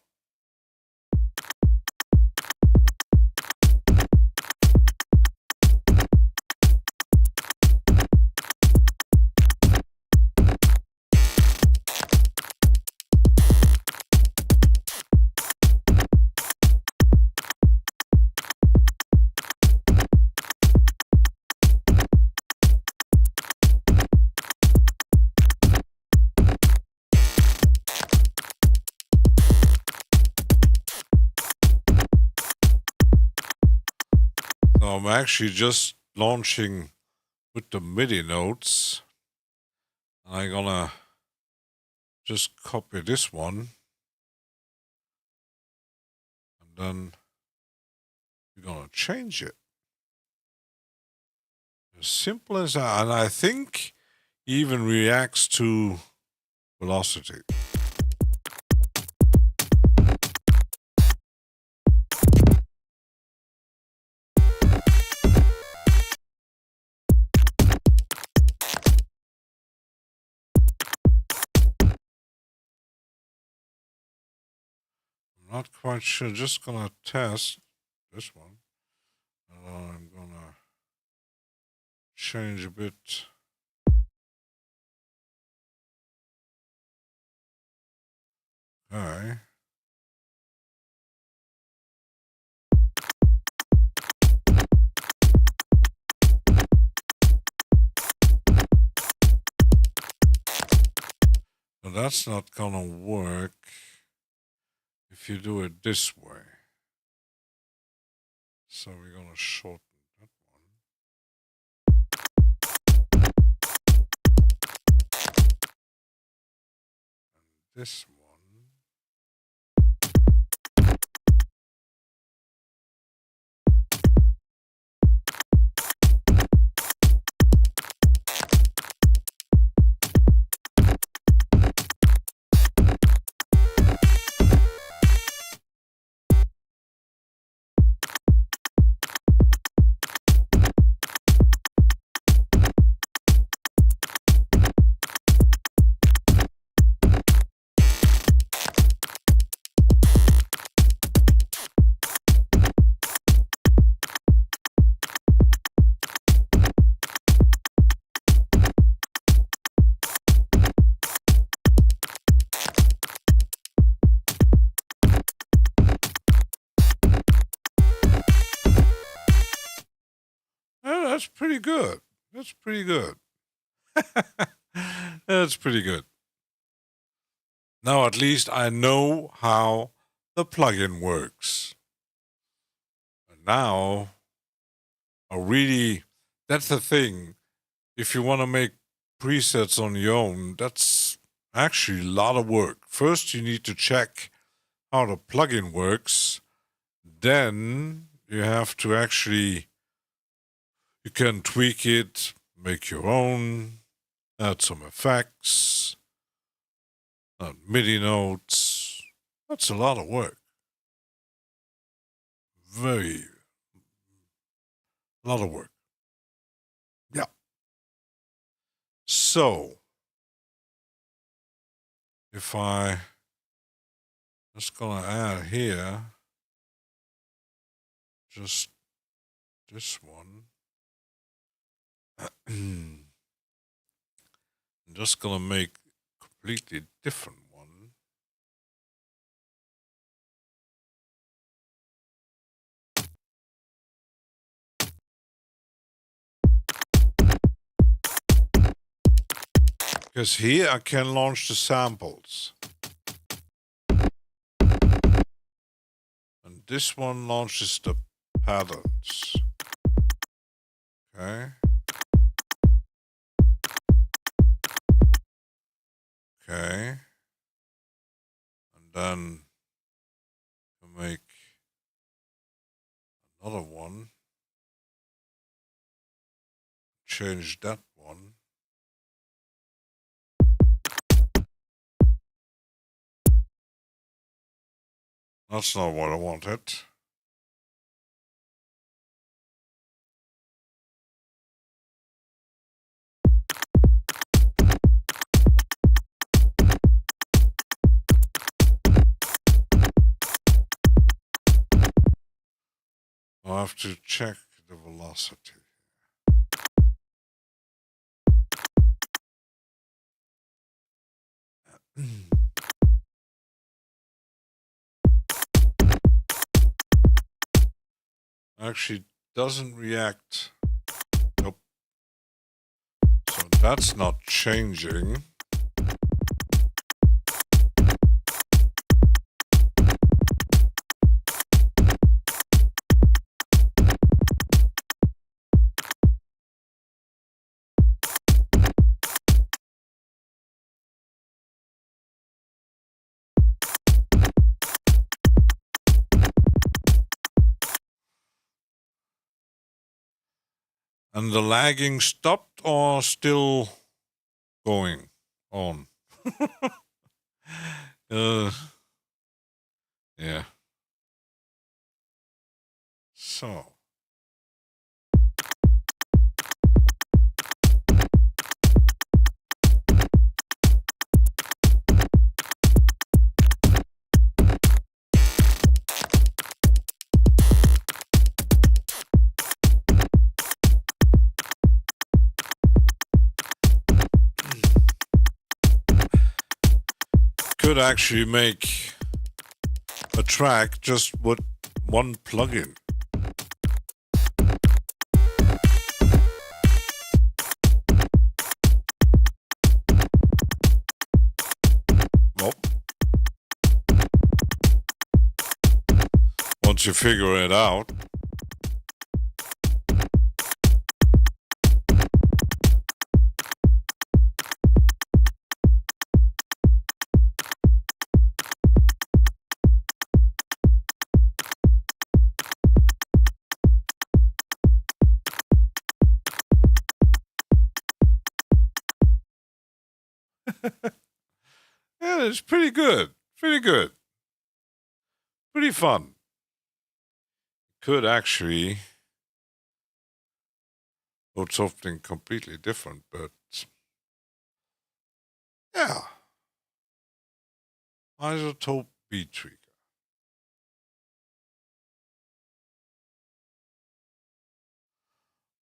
So I'm actually just launching with the MIDI notes. I'm gonna just copy this one. And then we're gonna change it. As simple as that. And I think even reacts to velocity. I'm not quite sure. Just gonna test this one. And I'm gonna change a bit. Okay. But that's not gonna work if you do it this way. So we're gonna shorten that one. And this one. Oh, that's pretty good. That's pretty good. That's pretty good. Now at least I know how the plugin works. And now, that's the thing. If you want to make presets on your own, that's actually a lot of work. First, you need to check how the plugin works, then you have to actually, you can tweak it, make your own, add some effects, add MIDI notes. That's a lot of work. Very, a lot of work. Yeah. So, if I just gonna add here, just this one. I'm just gonna make completely different one. Because here I can launch the samples. And this one launches the patterns. Okay. Okay. And then to make another one. Change that one. That's not what I wanted. I have to check the velocity. Actually doesn't react. Nope. So that's not changing. And the lagging stopped or still going on? Yeah. So. Could actually make a track just with one plugin. Well, once you figure it out. Yeah, it's pretty good. Pretty good. Pretty fun. Could actually do something completely different, but yeah. Izotope beat trigger.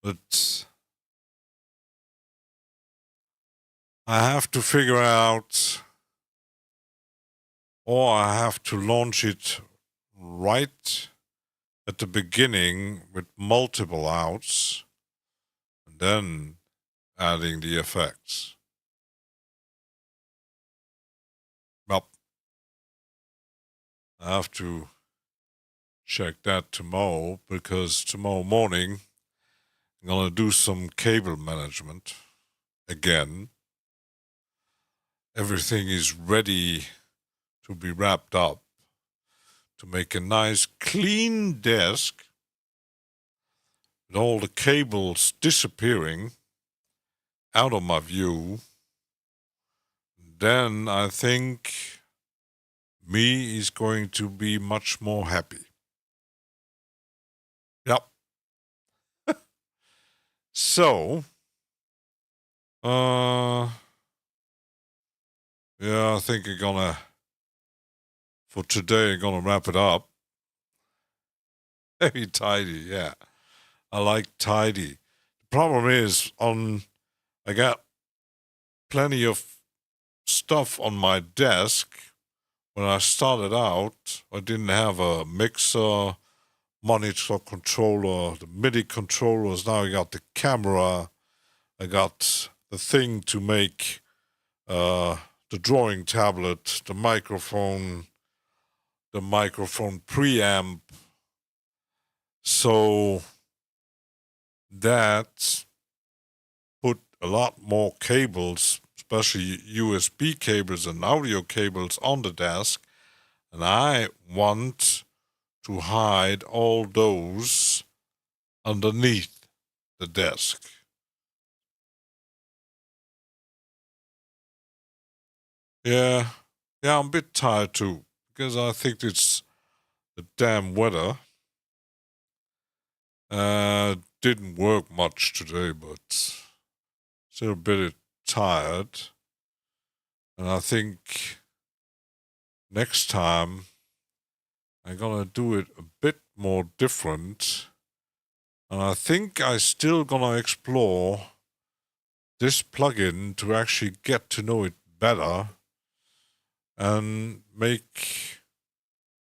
But I have to figure out, or I have to launch it right at the beginning with multiple outs, and then adding the effects. Well, I have to check that tomorrow, because tomorrow morning I'm gonna do some cable management again. Everything is ready to be wrapped up to make a nice clean desk with all the cables disappearing out of my view, then I think me is going to be much more happy. Yep. So, yeah, I think for today, I'm gonna wrap it up. Very tidy, yeah. I like tidy. The problem is, I got plenty of stuff on my desk. When I started out, I didn't have a mixer, monitor controller, the MIDI controllers. Now I got the camera. I got the thing to make the drawing tablet, the microphone preamp. So that put a lot more cables, especially USB cables and audio cables on the desk. And I want to hide all those underneath the desk. Yeah, I'm a bit tired too, because I think it's the damn weather. Didn't work much today, but still a bit tired. And I think next time I'm gonna do it a bit more different. And I think I still gonna explore this plugin to actually get to know it better and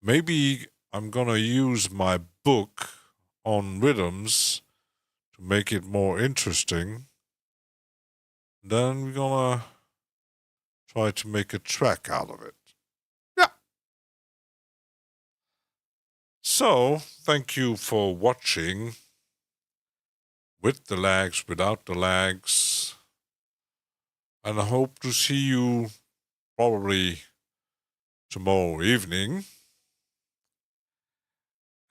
maybe I'm gonna use my book on rhythms to make it more interesting. Then we're gonna try to make a track out of it. Yeah. So, thank you for watching. With the lags, without the lags. And I hope to see you probably tomorrow evening.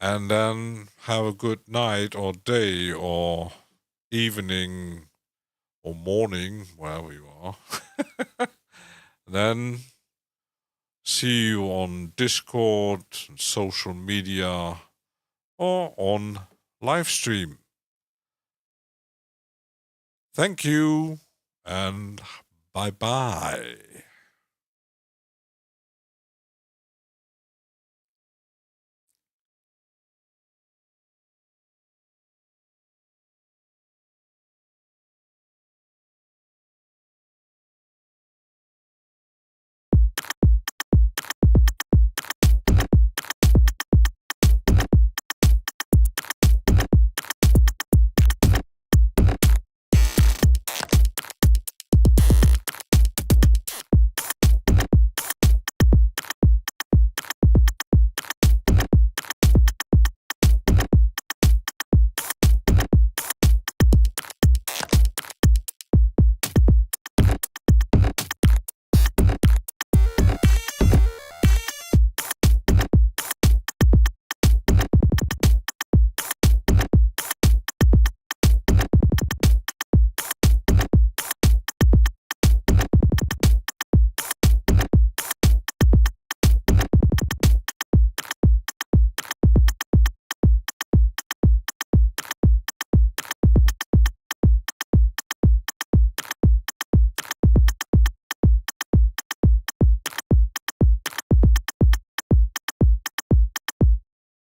And then have a good night or day or evening or morning, wherever you are. Then see you on Discord, social media, or on live stream. Thank you and bye-bye.